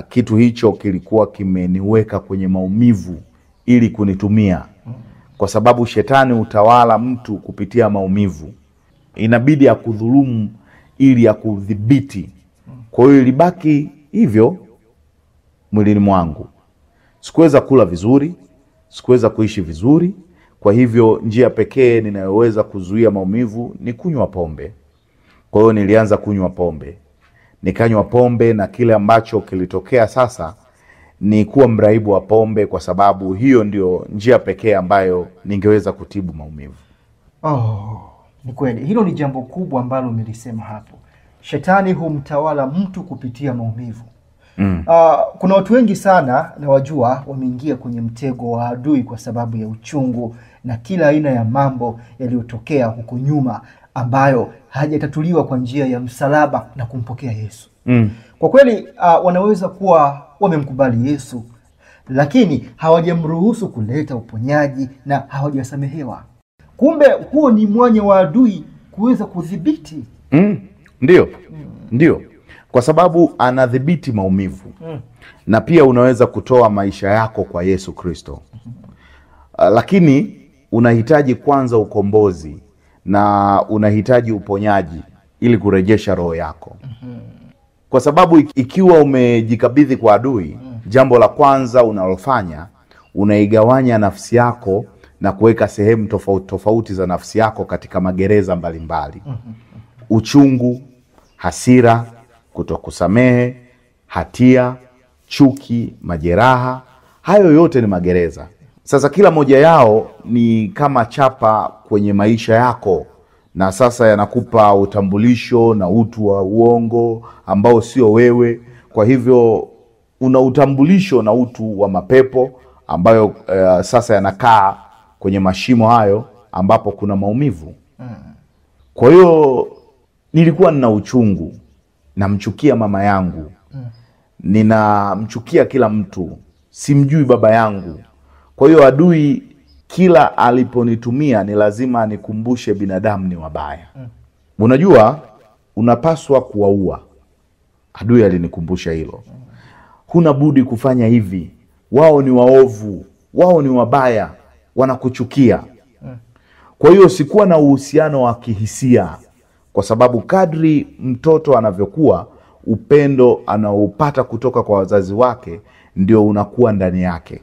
kitu hicho kilikuwa kimeniweka kwenye maumivu ili kunitumia. Kwa sababu shetani utawala mtu kupitia maumivu. Inabidi akudhulumu ili akudhibiti. Kwa hiyo ilibaki hivyo mwilini mwangu. Sikuweza kula vizuri, sikuweza kuishi vizuri. Kwa hivyo njia pekee ninayoweza kuzuia maumivu ni kunywa pombe. Kwa hiyo nilianza kunywa pombe. Nikanywa pombe, na kile ambacho kilitokea sasa ni kuwa mraibu wa pombe, kwa sababu hiyo ndio njia pekee ambayo ningeweza kutibu maumivu. Ni kweli. Hilo ni jambo kubwa ambalo umelisema hapo. Shetani humtawala mtu kupitia maumivu. Kuna watu wengi sana na wajua wameingia kwenye mtego wa adui kwa sababu ya uchungu na kila aina ya mambo yaliyotokea huko nyuma ambayo hajatatuliwa kwa njia ya msalaba na kumpokea Yesu. Kwa kweli wanaweza kuwa wamemkubali Yesu, lakini hawajamruhusu kuleta uponyaji na hawajasamehewa. Kumbe huo ni mwanya wa adui kuweza kudhibiti. Ndio. Kwa sababu anadhibiti maumivu. Na pia unaweza kutoa maisha yako kwa Yesu Kristo. Lakini unahitaji kwanza ukombozi na unahitaji uponyaji ili kurejesha roho yako. Kwa sababu ikiwa umejikabidhi kwa adui, jambo la kwanza unalofanya, unaigawanya nafsi yako na kuweka sehemu tofauti za nafsi yako katika magereza mbalimbali. Uchungu, hasira, kutokusamehe, hatia, chuki, majeraha, hayo yote ni magereza. Sasa kila moja yao ni kama chapa kwenye maisha yako, na sasa yanakupa utambulisho na utu wa uongo ambao sio wewe. Kwa hivyo una utambulisho na utu wa mapepo ambayo sasa yanakaa kwenye mashimo hayo ambapo kuna maumivu. Kwa hiyo nilikuwa nina uchungu, namchukia mama yangu, ninamchukia kila mtu, simjui baba yangu. Kwa hiyo adui kila aliponitumia ni lazima anikumbushe binadamu ni wabaya. Unajua unapaswa kuwaua. Adui alinikumbusha hilo. Huna budi kufanya hivi. Wao ni waovu, wao ni wabaya, wanakuchukia. Kwa hiyo sikuwa na uhusiano wa kihisia, kwa sababu kadri mtoto anavyokuwa, upendo anaopata kutoka kwa wazazi wake ndio unakuwa ndani yake.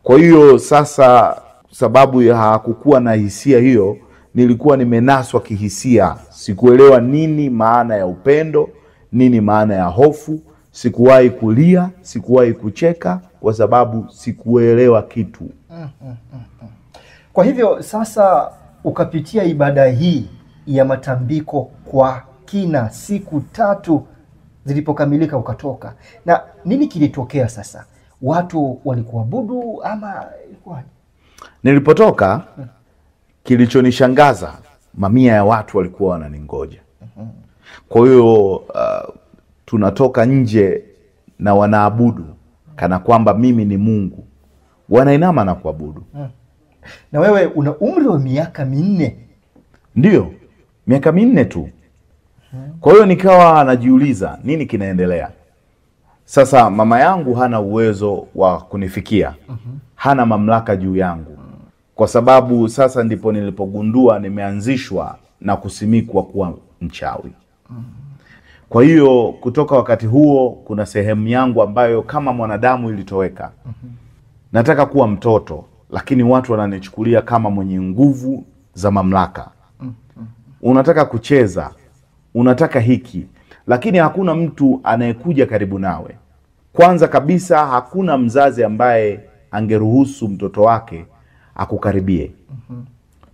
Kwa hiyo sasa, sababu ya hakukuwa na hisia hiyo, nilikuwa nimenaswa kihisia. Sikuelewa nini maana ya upendo, nini maana ya hofu. Sikuwahi kulia, sikuwahi kucheka, kwa sababu sikuelewa kitu. Kwa hivyo sasa ukapitia ibada hii ya matambiko kwa kina, siku 3 zilipokamilika ukatoka. Na nini kilitokea sasa? Watu walikuabudu ama ilikuwa? Nilipotoka, kilichonishangaza, mamia ya watu walikuwa wananingoja. Kwa hiyo tunatoka nje na wanaabudu kana kwamba mimi ni Mungu. Wanainama na kuabudu. Na wewe una umri wa miaka 4. Ndio, miaka 4 tu. Kwa hiyo nikawa najiuliza nini kinaendelea. Sasa mama yangu hana uwezo wa kunifikia. Hana mamlaka juu yangu. Kwa sababu sasa ndipo nilipogundua nimeanzishwa na kusimikwa kuwa mchawi. Kwa hiyo kutoka wakati huo kuna sehemu yangu ambayo kama mwanadamu ilitoweka. Nataka kuwa mtoto, lakini watu wananichukulia kama mwenye nguvu za mamlaka. Unataka kucheza, unataka hiki, lakini hakuna mtu anayekuja karibu nawe. Kwanza kabisa hakuna mzazi ambaye angeruhusu mtoto wake akukaribie.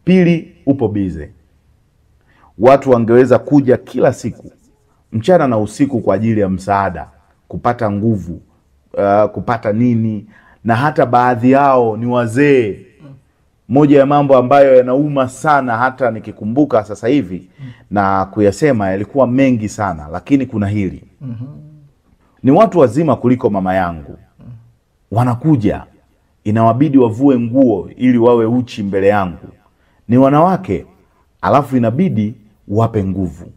Pili, upo bize. Watu wangeweza kuja kila siku mchana na usiku kwa ajili ya msaada, kupata nguvu, kupata nini, na hata baadhi yao ni wazee. Moja ya mambo ambayo yanauma sana, hata nikikumbuka sasa hivi na kuyasema, yalikuwa mengi sana, lakini kuna hili. Ni watu wazima kuliko mama yangu. Wanakuja, inawabidi wavue nguo ili wawe uchi mbele yangu. Ni wanawake, alafu inabidi wape nguvu.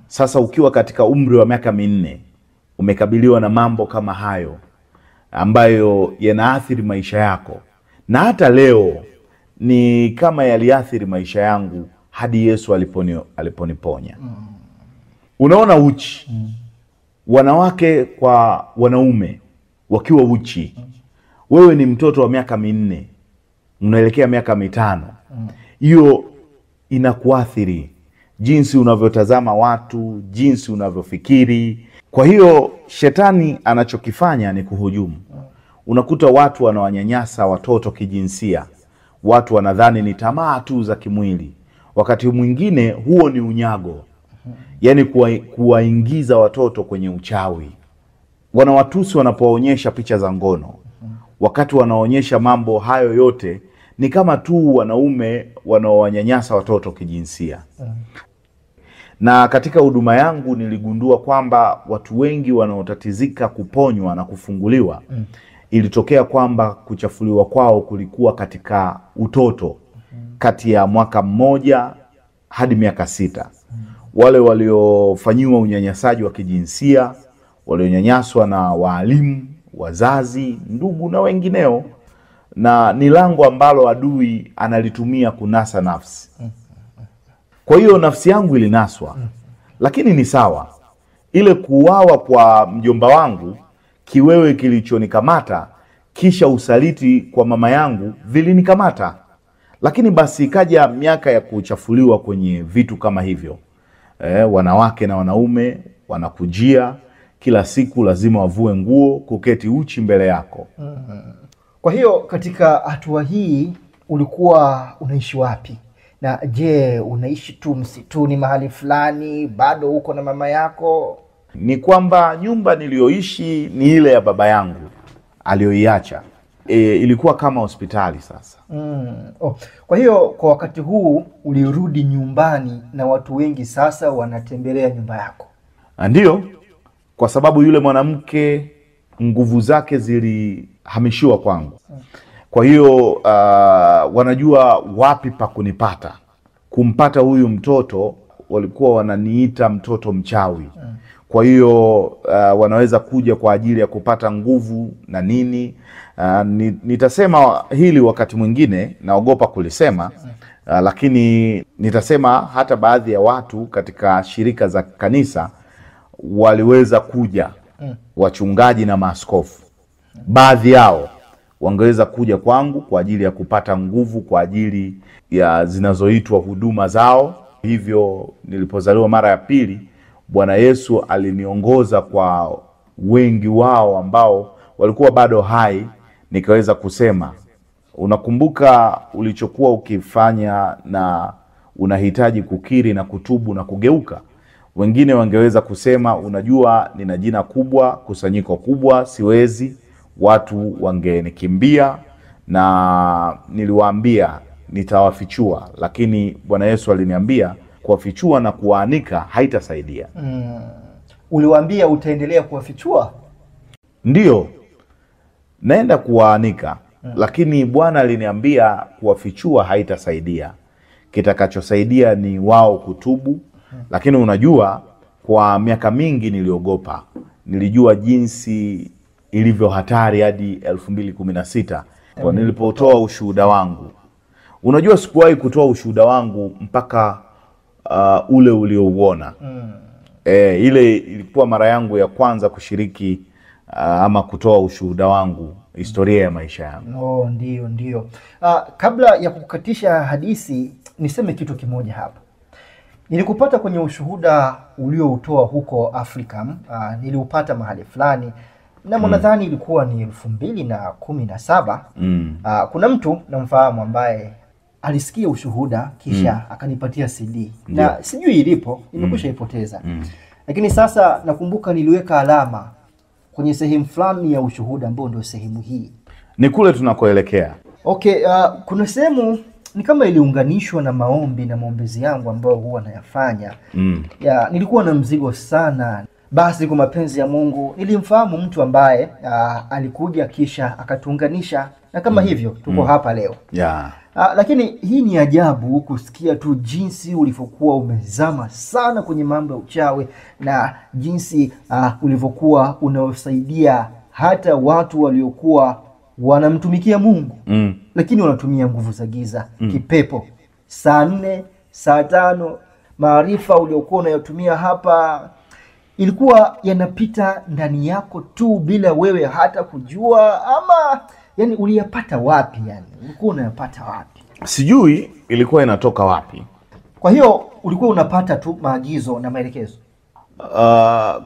Sasa ukiwa katika umri wa miaka 4, umekabiliwa na mambo kama hayo ambayo yanaathiri maisha yako. Na hata leo ni kama yaliathiri maisha yangu hadi Yesu aliponiponya. Unaona uchi, wanawake kwa wanaume wakiwa uchi. Wewe ni mtoto wa miaka 4, unaelekea miaka 5. Hiyo inakuathiri jinsi unavyotazama watu, jinsi unavyofikiri. Kwa hiyo shetani anachokifanya ni kuhujumu. Unakuta watu wanawanyanyasa watoto kijinsia. Watu wanadhani ni tamaa tu za kimwili. Wakati mwingine huo ni unyago. Yaani kuwaingiza watoto kwenye uchawi. Wanawatusi wanapoonyesha picha za ngono. Wakati wanaonyesha mambo hayo yote, ni kama tu wanaume wanaowanyanyasa watoto kijinsia. Na katika huduma yangu niligundua kwamba watu wengi wanaotatizika kuponywa na kufunguliwa, ilitokea kwamba kuchafuliwa kwao kulikuwa katika utoto, kati ya mwaka 1 hadi miaka 6. Wale waliofanyiwa unyanyasaji wa kijinsia, walionyanyaswa na walimu, wazazi, ndugu na wengineo, na ni lango ambalo adui analitumia kunasa nafsi. Kwa hiyo nafsi yangu ilinaswa. Lakini ni sawa. Ile kuuawa kwa mjomba wangu, kiwewe kilichonikamata, kisha usaliti kwa mama yangu vilinikamata. Lakini basi ikaja miaka ya kuchafuliwa kwenye vitu kama hivyo. Wanawake na wanaume wanakujia kila siku, lazima wavue nguo, kuketi uchi mbele yako. Kwa hiyo katika hatua hii ulikuwa unaishi wapi? Na je, unaishi tu msituni mahali fulani, bado uko na mama yako? Ni kwamba nyumba niliyoishi ni ile ya baba yangu aliyoiacha. Ilikuwa kama hospitali sasa. Kwa hiyo kwa wakati huu ulirudi nyumbani na watu wengi sasa wanatembelea nyumba yako? Ndio, kwa sababu yule mwanamke nguvu zake zilihamishiwa kwangu. Kwa hiyo wanajua wapi pa kunipata. Kumpata huyu mtoto, walikuwa wananiita mtoto mchawi. Kwa hiyo wanaweza kuja kwa ajili ya kupata nguvu na nini. Nitasema hili wakati mwingine, naogopa kulisema, lakini nitasema hata baadhi ya watu katika shirika za kanisa waliweza kuja, wachungaji na maaskofu. Baadhi yao wangeweza kuja kwangu kwa ajili ya kupata nguvu, kwa ajili ya zinazoitwa huduma zao. Hivyo nilipozaliwa mara ya pili, Bwana Yesu aliniongoza kwa wengi wao ambao walikuwa bado hai. Nikaweza kusema, unakumbuka ulichokuwa ukifanya na unahitaji kukiri na kutubu na kugeuka. Wengine wangeweza kusema, unajua nina jina kubwa, kusanyiko kubwa, siwezi, watu wangenikimbia. Na niliwaambia nitawafichua, lakini Bwana Yesu aliniambia kuwafichua na kuwaanika haitasaidia. Uliwaambia utaendelea kuwafichua? Ndio, naenda kuwaanika. Lakini Bwana aliniambia kuwafichua haitasaidia. Kitakachosaidia ni wao kutubu. Lakini unajua, kwa miaka mingi niliogopa. Nilijua jinsi ilivyo hatari hadi 2016 kwa nilipotoa ushuhuda wangu. Unajua, sikuwahi kutoa ushuhuda wangu mpaka ule uliouona. Ile ilikuwa mara yangu ya kwanza kushiriki ama kutoa ushuhuda wangu, historia ya maisha yangu. Ndio. Kabla ya kukatisha hadithi, niseme kitu kimoja hapa. Nilikupata kwenye ushuhuda ulioutoa huko Afrika. Niliupata mahali fulani, na nadhani ilikuwa ni 2017. Kuna mtu namfahamu ambaye alisikia ushuhuda kisha akanipatia CD na sijui ilipo, nimekwisha ipoteza. Lakini sasa nakumbuka niliweka alama kwenye sehemu fulani ya ushuhuda ambao ndio sehemu hii. Ni kule tunakoelekea. Okay, kuna sehemu ni kama iliunganishwa na maombi na maombezi yangu ambayo huwa nayafanya. Nilikuwa na mzigo sana. Basi kwa mapenzi ya Mungu nilimfahamu mtu ambaye alikuja kisha akatuunganisha, na kama hivyo tuko hapa leo. Lakini hii ni ajabu kusikia tu jinsi ulivyokuwa umezama sana kwenye mambo ya uchawi na jinsi ulivyokuwa unaosaidia hata watu waliokuwa wanamtumikia Mungu lakini wanatumia nguvu za giza, kipepo. Saa 4, saa 5, maarifa uliokuwa unayotumia hapa ilikuwa yanapita ndani yako tu bila wewe hata kujua, ama yani uliyapata wapi? Yani ulikuwa unayapata wapi? Sijui ilikuwa inatoka wapi. Kwa hiyo ulikuwa unapata tu maagizo na maelekezo.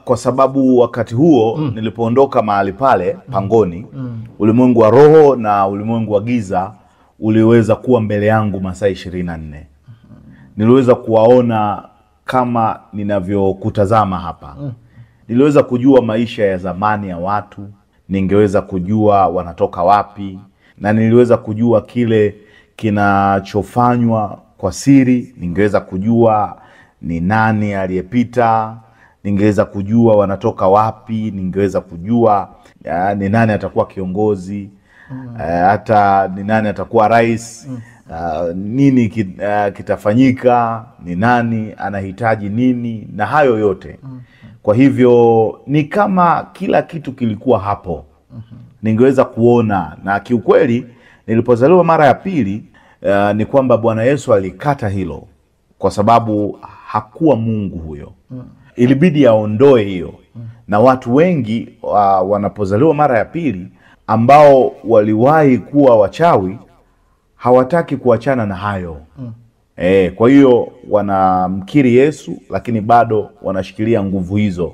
Kwa sababu wakati huo nilipoondoka mahali pale pangoni, ulimwengu wa roho na ulimwengu wa giza uliweza kuwa mbele yangu masaa 24. Niliweza kuwaona kama ninavyokutazama hapa. Niliweza kujua maisha ya zamani ya watu, ningeweza kujua wanatoka wapi, na niliweza kujua kile kinachofanywa kwa siri, ningeweza kujua ni nani aliyepita, ningeweza kujua wanatoka wapi, ningeweza kujua ni nani atakuwa kiongozi, hata ni nani atakuwa rais, nini kitafanyika, ni nani anahitaji nini, na hayo yote. Kwa hivyo ni kama kila kitu kilikuwa hapo. Ningeweza kuona, na kiukweli nilipozaliwa mara ya pili ni kwamba Bwana Yesu alikata hilo, kwa sababu hakuwa Mungu huyo. Ilibidi aondoe hiyo. Na watu wengi wanapozaliwa mara ya pili ambao waliwahi kuwa wachawi hawataki kuachana na hayo. Kwa hiyo wanamkiri Yesu, lakini bado wanashikilia nguvu hizo.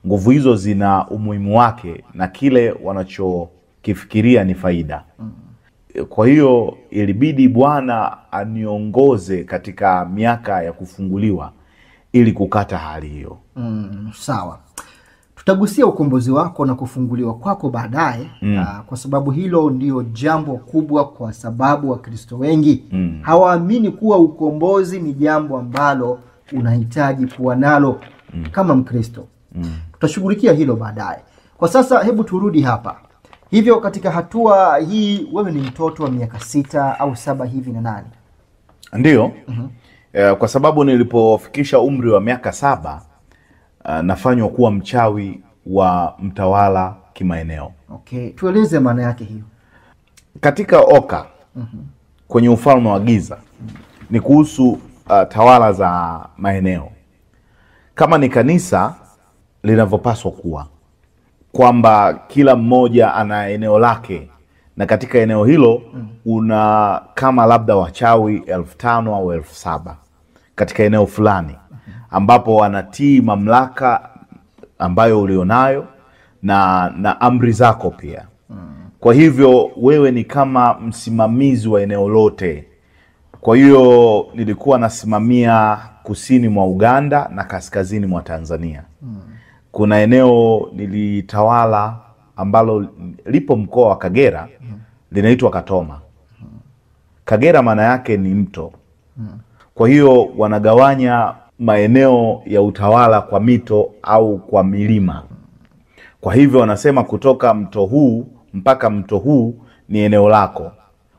Nguvu hizo zina umuhimu wake na kile wanachokifikiria ni faida. Kwa hiyo ilibidi Bwana aniongoze katika miaka ya kufunguliwa ili kukata hali hiyo. Sawa. Tutagusia ukombozi wako na kufunguliwa kwako baadaye, kwa sababu hilo ndio jambo kubwa, kwa sababu Wakristo wengi hawaamini kuwa ukombozi ni jambo ambalo unahitaji kuwa nalo kama Mkristo. Tutashughulikia hilo baadaye. Kwa sasa hebu turudi hapa. Hivyo katika hatua hii wewe ni mtoto wa miaka 6 au 7 hivi na nani? Ndiyo. Kwa sababu nilipofikisha umri wa miaka 7 nafanywa kuwa mchawi wa mtawala kimaeneo. Okay, tueleze maana yake hiyo. Katika Oka kwenye ufalme wa giza ni kuhusu tawala za maeneo. Kama ni kanisa linavyopaswa kuwa, kwamba kila mmoja ana eneo lake, na katika eneo hilo una kama labda wachawi 5,000 au 7,000 katika eneo fulani, ambapo wanatii mamlaka ambayo ulionayo na amri zako pia. Kwa hivyo wewe ni kama msimamizi wa eneo lote. Kwa hiyo nilikuwa nasimamia kusini mwa Uganda na kaskazini mwa Tanzania. Kuna eneo nilitawala ambalo lipo mkoa wa Kagera, linaitwa Katoma. Kagera maana yake ni mto. Kwa hiyo wanagawanya maeneo ya utawala kwa mito au kwa milima. Kwa hivyo wanasema kutoka mto huu mpaka mto huu ni eneo lako.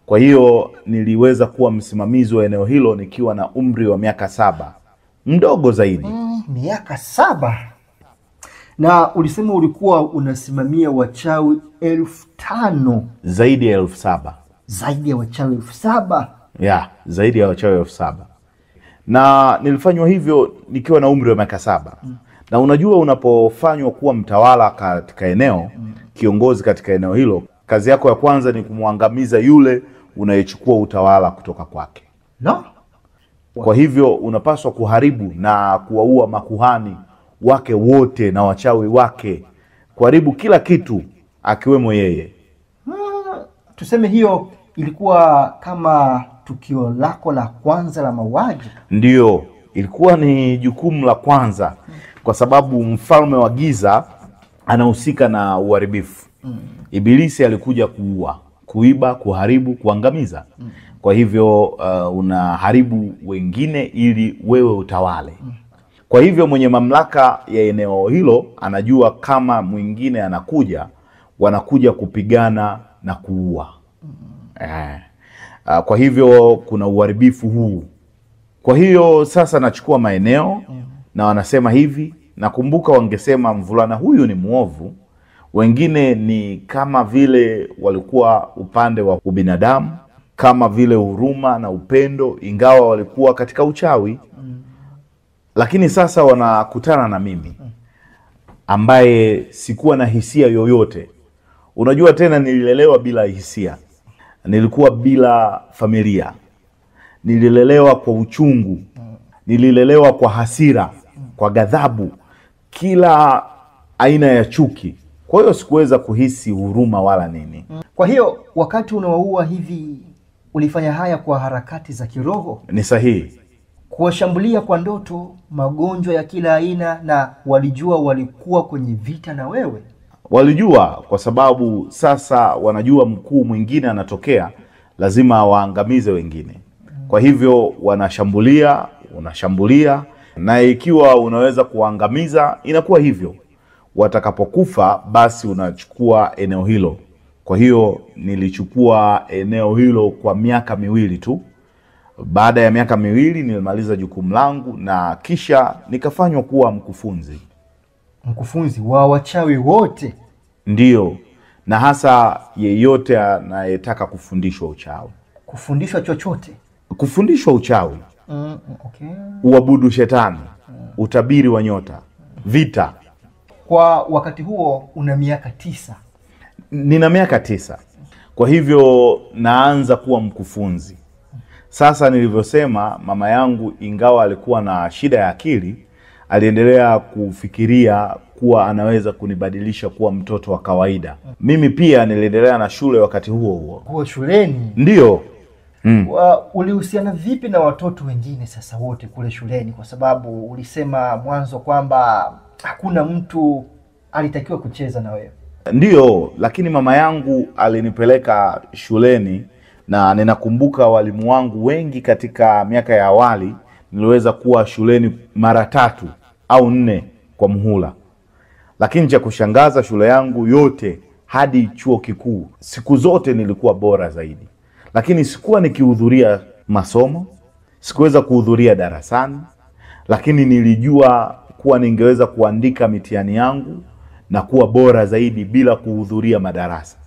Kwa hiyo niliweza kuwa msimamizi wa eneo hilo nikiwa na umri wa miaka 7. Mdogo zaidi. Miaka 7. Na ulisema ulikuwa unasimamia wachawi 5,000. Zaidi ya 7,000. Zaidi ya wachawi 7,000. Zaidi ya wachawi 7,000. Na nilifanywa hivyo nikiwa na umri wa miaka 7. Na unajua unapofanywa kuwa mtawala katika eneo, kiongozi katika eneo hilo, kazi yako ya kwanza ni kumwangamiza yule unayechukua utawala kutoka kwake. Kwa hivyo unapaswa kuharibu na kuwaua makuhani wake wote na wachawi wake kuharibu kila kitu akiwemo yeye. Tuseme hiyo ilikuwa kama tukio lako la kwanza la mauaji? Ndiyo, ilikuwa ni jukumu la kwanza, kwa sababu mfalme wa giza anahusika na uharibifu. Ibilisi alikuja kuua, kuiba, kuharibu, kuangamiza. Kwa hivyo unaharibu wengine ili wewe utawale. Kwa hivyo mwenye mamlaka ya eneo hilo anajua kama mwingine anakuja, wanakuja kupigana na kuua. Kwa hivyo kuna uharibifu huu. Kwa hiyo sasa nachukua maeneo na wanasema hivi, nakumbuka wangesema mvulana huyu ni muovu. Wengine ni kama vile walikuwa upande wa ubinadamu, kama vile huruma na upendo, ingawa walikuwa katika uchawi. Lakini sasa wanakutana na mimi ambaye sikuwa na hisia yoyote. Unajua tena, nililelewa bila hisia. Nilikuwa bila familia. Nililelewa kwa uchungu. Nililelewa kwa hasira, kwa ghadhabu, kila aina ya chuki. Kwa hiyo sikuweza kuhisi huruma wala nini. Kwa hiyo wakati unawaua hivi, ulifanya haya kwa harakati za kiroho? Ni sahihi. Kuwashambulia kwa ndoto, magonjwa ya kila aina, na walijua walikuwa kwenye vita na wewe? Walijua, kwa sababu sasa wanajua mkuu mwingine anatokea, lazima waangamize wengine. Kwa hivyo wanashambulia, unashambulia, na ikiwa unaweza kuangamiza inakuwa hivyo. Watakapokufa basi unachukua eneo hilo. Kwa hiyo nilichukua eneo hilo kwa miaka miwili tu. Baada ya miaka miwili nilimaliza jukumu langu na kisha nikafanywa kuwa mkufunzi. Mkufunzi wa wachawi wote? Ndiyo, na hasa yeyote anayetaka kufundishwa uchawi. Kufundishwa chochote? Kufundishwa uchawi. Okay. Uabudu shetani, utabiri wa nyota, vita. Kwa wakati huo una miaka 9? Nina miaka 9. Kwa hivyo naanza kuwa mkufunzi. Sasa nilivyosema, mama yangu ingawa alikuwa na shida ya akili, aliendelea kufikiria kuwa anaweza kunibadilisha kuwa mtoto wa kawaida. Mimi pia niliendelea na shule wakati huo huo. Kwa shuleni? Ndiyo. Ulihusiana vipi na watoto wengine sasa wote kule shuleni? Kwa sababu ulisema mwanzo kwamba hakuna mtu alitakiwa kucheza na wewe. Ndiyo, lakini mama yangu alinipeleka shuleni, na ninakumbuka walimu wangu wengi katika miaka ya awali niliweza kuwa shuleni mara 3 au 4 kwa muhula. Lakini cha kushangaza, shule yangu yote hadi chuo kikuu siku zote nilikuwa bora zaidi. Lakini sikuwa nikihudhuria masomo, sikuweza kuhudhuria darasani, lakini nilijua kuwa ningeweza kuandika mitihani yangu na kuwa bora zaidi bila kuhudhuria madarasa.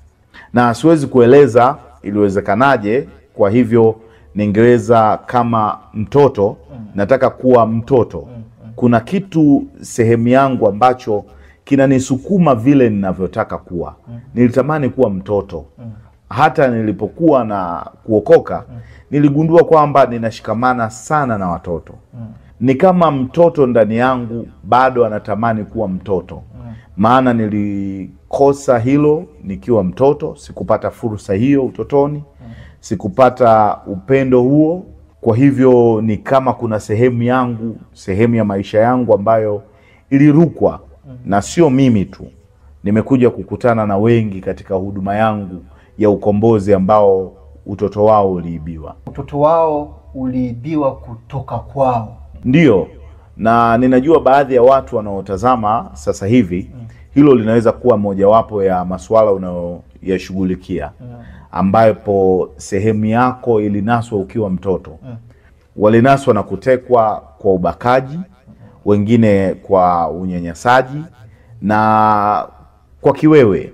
Na siwezi kueleza iliwezekanaje. Kwa hivyo ningeweza kama mtoto, nataka kuwa mtoto. Kuna kitu sehemu yangu ambacho kinanisukuma vile ninavyotaka kuwa. Nilitamani kuwa mtoto. Hata nilipokuwa na kuokoka, niligundua kwamba ninashikamana sana na watoto. Ni kama mtoto ndani yangu bado anatamani kuwa mtoto. Maana nilikosa hilo nikiwa mtoto, sikupata fursa hiyo utotoni, sikupata upendo huo. Kwa hivyo ni kama kuna sehemu yangu, sehemu ya maisha yangu ambayo ilirukwa. Na sio mimi tu, nimekuja kukutana na wengi katika huduma yangu ya ukombozi ambao utoto wao uliibiwa. Utoto wao uliibiwa kutoka kwao? Ndiyo, na ninajua baadhi ya watu wanaotazama sasa hivi, hilo linaweza kuwa mojawapo ya masuala unayoyashughulikia, ambapo sehemu yako ilinaswa ukiwa mtoto. Walinaswa na kutekwa kwa ubakaji, wengine kwa unyanyasaji na kwa kiwewe,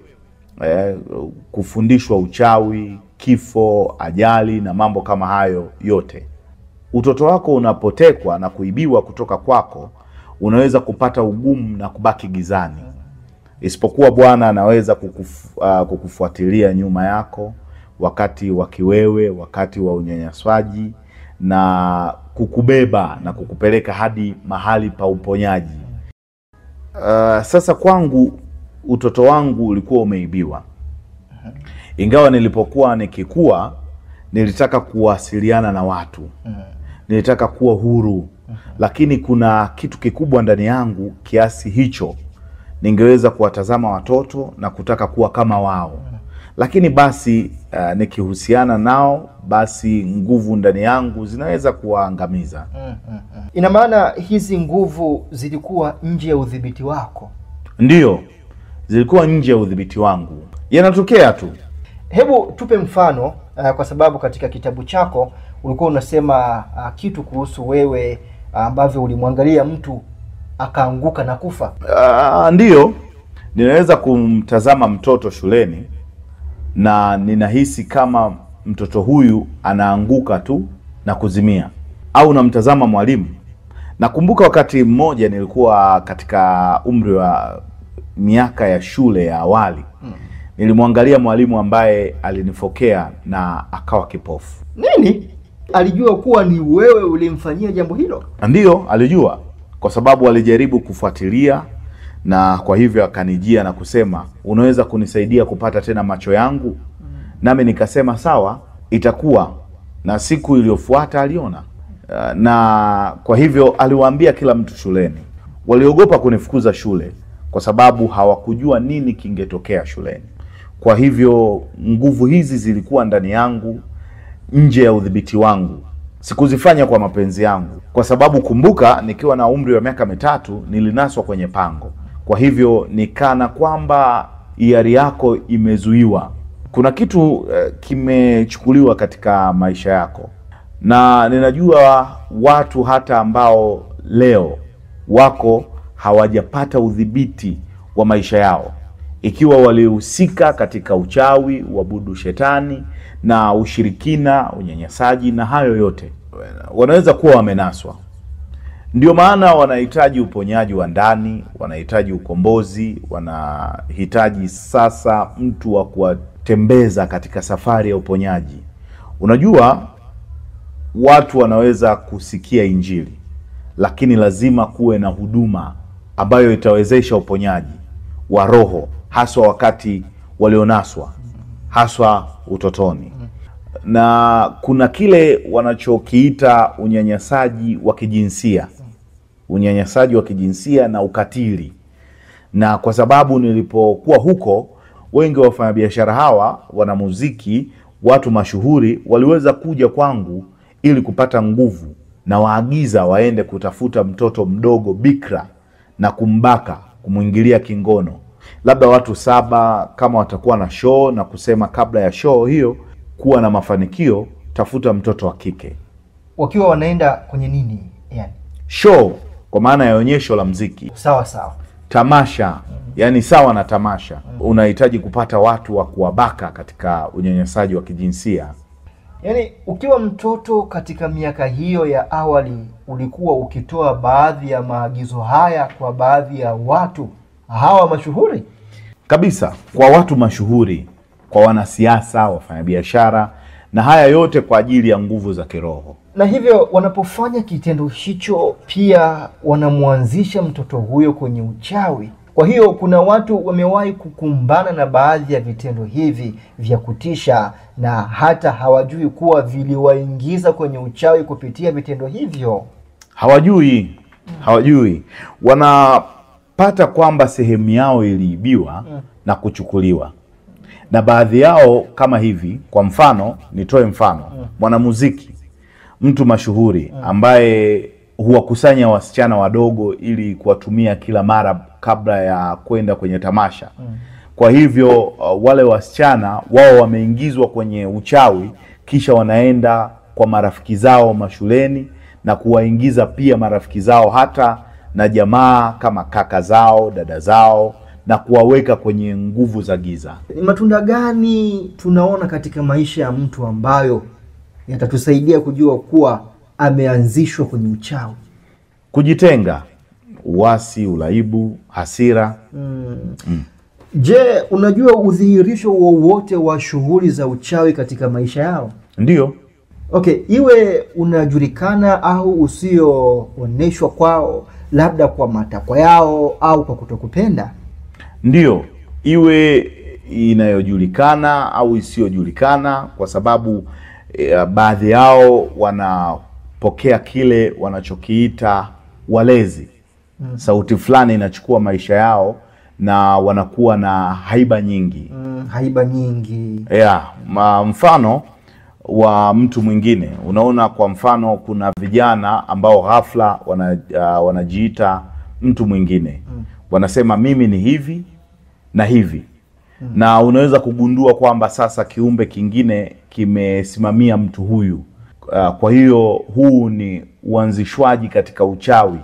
kufundishwa uchawi, kifo, ajali na mambo kama hayo yote. Utoto wako unapotekwa na kuibiwa kutoka kwako, unaweza kupata ugumu na kubaki gizani. Isipokuwa Bwana anaweza kukufuatilia nyuma yako wakati wa kiwewe, wakati wa unyanyaswaji, na kukubeba na kukupeleka hadi mahali pa uponyaji. Sasa kwangu utoto wangu ulikuwa umeibiwa. Ingawa nilipokuwa nikikua nilitaka kuwasiliana na watu. Nilitaka kuwa huru. Lakini kuna kitu kikubwa ndani yangu kiasi hicho ningeweza kuwatazama watoto na kutaka kuwa kama wao. Lakini basi nikihusiana nao, basi nguvu ndani yangu zinaweza kuwaangamiza. Ina maana hizi nguvu zilikuwa nje ya udhibiti wako? Ndiyo, zilikuwa nje ya udhibiti wangu. Yanatokea tu. Hebu tupe mfano, kwa sababu katika kitabu chako ulikuwa unasema kitu kuhusu wewe ambavyo ulimwangalia mtu akaanguka na kufa. Ndiyo, ninaweza kumtazama mtoto shuleni na ninahisi kama mtoto huyu anaanguka tu na kuzimia. Au namtazama mwalimu. Nakumbuka wakati mmoja nilikuwa katika umri wa miaka ya shule ya awali. Nilimwangalia mwalimu ambaye alinifokea na akawa kipofu. Nini? Alijua kuwa ni wewe ulimfanyia jambo hilo? Ndiyo, alijua, kwa sababu alijaribu kufuatilia, na kwa hivyo akanijia na kusema, unaweza kunisaidia kupata tena macho yangu? Nami nikasema sawa, itakuwa. Na siku iliyofuata aliona. Na kwa hivyo aliwaambia kila mtu shuleni. Waliogopa kunifukuza shule kwa sababu hawakujua nini kingetokea shuleni. Kwa hivyo nguvu hizi zilikuwa ndani yangu, nje ya udhibiti wangu. Sikuzifanya kwa mapenzi yangu, kwa sababu kumbuka, nikiwa na umri wa miaka 3 nilinaswa kwenye pango. Kwa hivyo nikana kwamba hiari yako imezuiwa. Kuna kitu kimechukuliwa katika maisha yako. Na ninajua watu hata ambao leo wako hawajapata udhibiti wa maisha yao, ikiwa walihusika katika uchawi, uabudu shetani na ushirikina, unyanyasaji na hayo yote, wanaweza kuwa wamenaswa. Ndio maana wanahitaji uponyaji wa ndani, wanahitaji ukombozi, wanahitaji sasa mtu wa kuwatembeza katika safari ya uponyaji. Unajua, watu wanaweza kusikia Injili, lakini lazima kuwe na huduma ambayo itawezesha uponyaji wa roho, haswa wakati walionaswa, haswa utotoni. Na kuna kile wanachokiita unyanyasaji wa kijinsia. Unyanyasaji wa kijinsia na ukatili. Na kwa sababu nilipokuwa huko, wengi wa wafanyabiashara hawa, wanamuziki, watu mashuhuri waliweza kuja kwangu ili kupata nguvu, na waagiza waende kutafuta mtoto mdogo bikra na kumbaka, kumuingilia kingono. Labda watu 7 kama watakuwa na show, na kusema kabla ya show hiyo kuwa na mafanikio, tafuta mtoto wa kike. Wakiwa wanaenda kwenye nini yani? Show kwa maana ya onyesho la muziki. Sawa sawa. Tamasha, yani sawa na tamasha. Unahitaji kupata watu wa kuwabaka katika unyanyasaji wa kijinsia. Yani ukiwa mtoto katika miaka hiyo ya awali, ulikuwa ukitoa baadhi ya maagizo haya kwa baadhi ya watu hawa mashuhuri? Kabisa, kwa watu mashuhuri, kwa wanasiasa, wafanyabiashara, na haya yote kwa ajili ya nguvu za kiroho. Na hivyo wanapofanya kitendo hicho, pia wanamwanzisha mtoto huyo kwenye uchawi. Kwa hiyo kuna watu wamewahi kukumbana na baadhi ya vitendo hivi vya kutisha, na hata hawajui kuwa viliwaingiza kwenye uchawi kupitia vitendo hivyo. Hawajui. Wanapata kwamba sehemu yao iliibiwa na kuchukuliwa. Na baadhi yao kama hivi, kwa mfano, nitoe mfano, mwanamuziki, mtu mashuhuri ambaye huwakusanya wasichana wadogo ili kuwatumia kila mara kabla ya kwenda kwenye tamasha. Kwa hivyo wale wasichana wao wameingizwa kwenye uchawi, kisha wanaenda kwa marafiki zao mashuleni na kuwaingiza pia marafiki zao hata na jamaa kama kaka zao, dada zao, na kuwaweka kwenye nguvu za giza. Matunda gani tunaona katika maisha ya mtu ambayo yatatusaidia kujua kuwa ameanzishwa kwenye uchawi? Kujitenga, uasi, ulaibu, hasira. Je, unajua udhihirisho wowote wa shughuli za uchawi katika maisha yao? Ndiyo. Okay, iwe unajulikana au usiooneshwa kwao, labda kwa matakwa yao au kwa kutokupenda? Ndiyo, iwe inayojulikana au isiyojulikana, kwa sababu baadhi yao wanapokea kile wanachokiita walezi. Sauti fulani inachukua maisha yao na wanakuwa na haiba nyingi. Haiba nyingi. Mfano wa mtu mwingine, unaona, kwa mfano kuna vijana ambao ghafla wanajiita mtu mwingine. Wanasema mimi ni hivi na hivi. Na unaweza kugundua kwamba sasa kiumbe kingine kimesimamia mtu huyu. Kwa hiyo huu ni uanzishwaji katika uchawi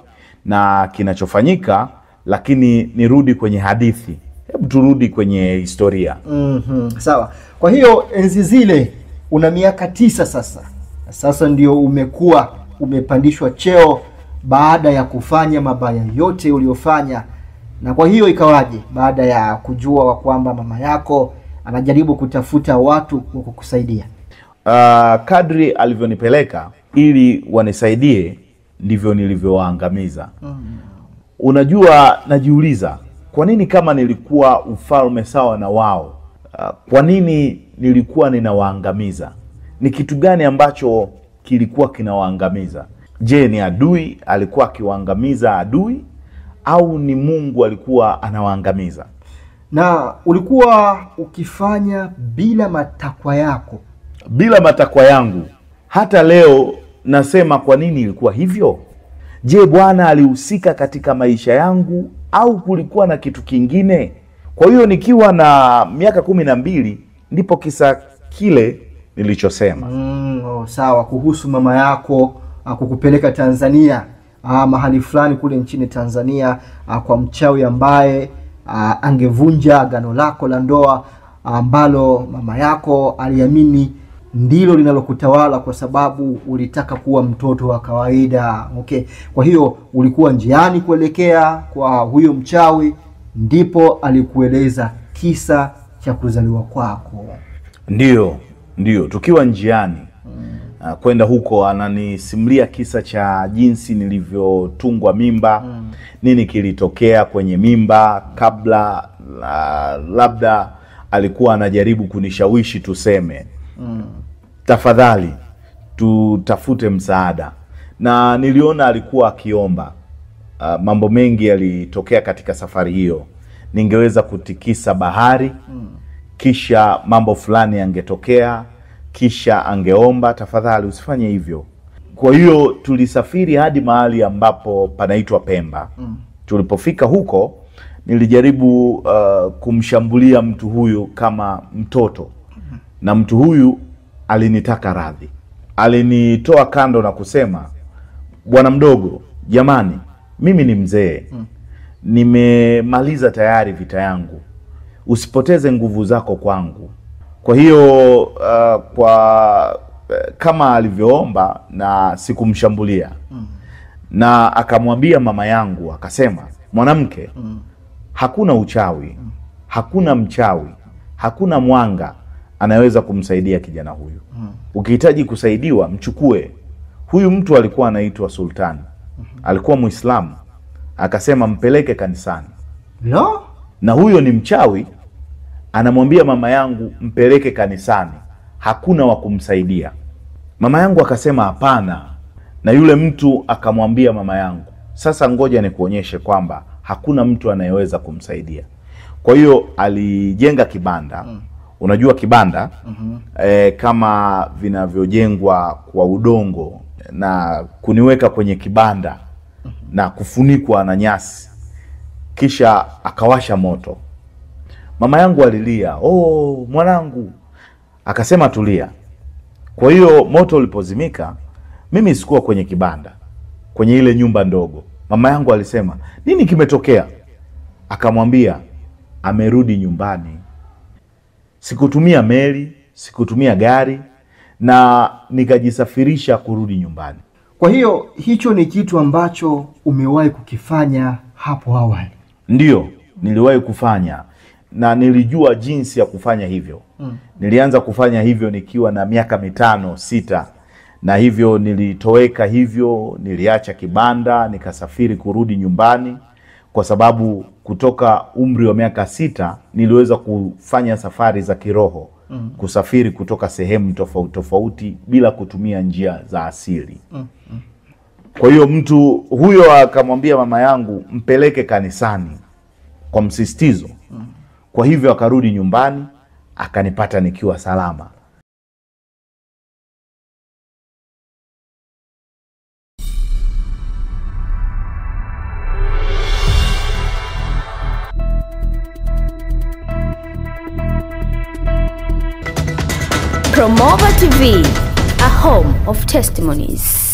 na kinachofanyika. Lakini nirudi kwenye hadithi, hebu turudi kwenye historia. Sawa. Kwa hiyo enzi zile una miaka 9 sasa. Sasa ndio umepandishwa cheo baada ya kufanya mabaya yote uliofanya. Na kwa hiyo ikawaje baada ya kujua kwamba mama yako anajaribu kutafuta watu wa kukusaidia? Kadri alivyonipeleka ili wanisaidie ndivyo nilivyowaangamiza. Unajua, najiuliza kwa nini kama nilikuwa ufalme sawa na wao, kwa nini nilikuwa ninawaangamiza? Ni kitu gani ambacho kilikuwa kinawaangamiza? Je, ni adui alikuwa akiwaangamiza adui, au ni Mungu alikuwa anawaangamiza? Na ulikuwa ukifanya bila matakwa yako? Bila matakwa yangu. Hata leo nasema kwa nini ilikuwa hivyo? Je, Bwana alihusika katika maisha yangu au kulikuwa na kitu kingine? Kwa hiyo nikiwa na miaka 12 ndipo kisa kile nilichosema. Sawa, kuhusu mama yako kukupeleka Tanzania, mahali fulani kule nchini Tanzania, kwa mchawi ambaye angevunja agano lako la ndoa ambalo mama yako aliamini ndilo linalokutawala kwa sababu ulitaka kuwa mtoto wa kawaida. Okay. Kwa hiyo ulikuwa njiani kuelekea kwa huyo mchawi, ndipo alikueleza kisa cha kuzaliwa kwako. Ndio, tukiwa njiani kwenda huko, ananisimulia kisa cha jinsi nilivyotungwa mimba. Nini kilitokea kwenye mimba kabla, labda alikuwa anajaribu kunishawishi tuseme tafadhali tutafute msaada. Na niliona alikuwa akiomba. Mambo mengi yalitokea katika safari hiyo. Ningeweza kutikisa bahari, kisha mambo fulani yangetokea, kisha angeomba tafadhali usifanye hivyo. Kwa hiyo tulisafiri hadi mahali ambapo panaitwa Pemba. Tulipofika huko nilijaribu kumshambulia mtu huyu kama mtoto, na mtu huyu alinitaka radhi. Alinitoa kando na kusema, bwana mdogo, jamani, mimi ni mzee, nimemaliza tayari vita yangu, usipoteze nguvu zako kwangu. Kwa hiyo kama alivyoomba, na sikumshambulia. Na akamwambia mama yangu, akasema, mwanamke, hakuna uchawi, hakuna mchawi, hakuna mwanga anaweza kumsaidia kijana huyu. Ukihitaji kusaidiwa, mchukue. Huyu mtu alikuwa anaitwa Sultani, alikuwa Muislamu. Akasema mpeleke kanisani. No? Na huyo ni mchawi, anamwambia mama yangu mpeleke kanisani, hakuna wa kumsaidia. Mama yangu akasema hapana. Na yule mtu akamwambia mama yangu, sasa ngoja nikuonyeshe kwamba hakuna mtu anayeweza kumsaidia. Kwa hiyo alijenga kibanda. Unajua kibanda kama vinavyojengwa kwa udongo, na kuniweka kwenye kibanda na kufunikwa na nyasi, kisha akawasha moto. Mama yangu alilia, mwanangu. Akasema tulia. Kwa hiyo moto ulipozimika, mimi sikuwa kwenye kibanda, kwenye ile nyumba ndogo. Mama yangu alisema, nini kimetokea? Akamwambia, amerudi nyumbani. Sikutumia meli, sikutumia gari, na nikajisafirisha kurudi nyumbani. Kwa hiyo hicho ni kitu ambacho umewahi kukifanya hapo awali? Ndio, niliwahi kufanya, na nilijua jinsi ya kufanya hivyo. Nilianza kufanya hivyo nikiwa na miaka 5, 6. Na hivyo nilitoweka hivyo, niliacha kibanda, nikasafiri kurudi nyumbani, kwa sababu kutoka umri wa miaka 6 niliweza kufanya safari za kiroho, kusafiri kutoka sehemu tofauti tofauti bila kutumia njia za asili. Kwa hiyo mtu huyo akamwambia mama yangu mpeleke kanisani kwa msisitizo. Kwa hivyo akarudi nyumbani, akanipata nikiwa salama. Promova TV, a home of testimonies.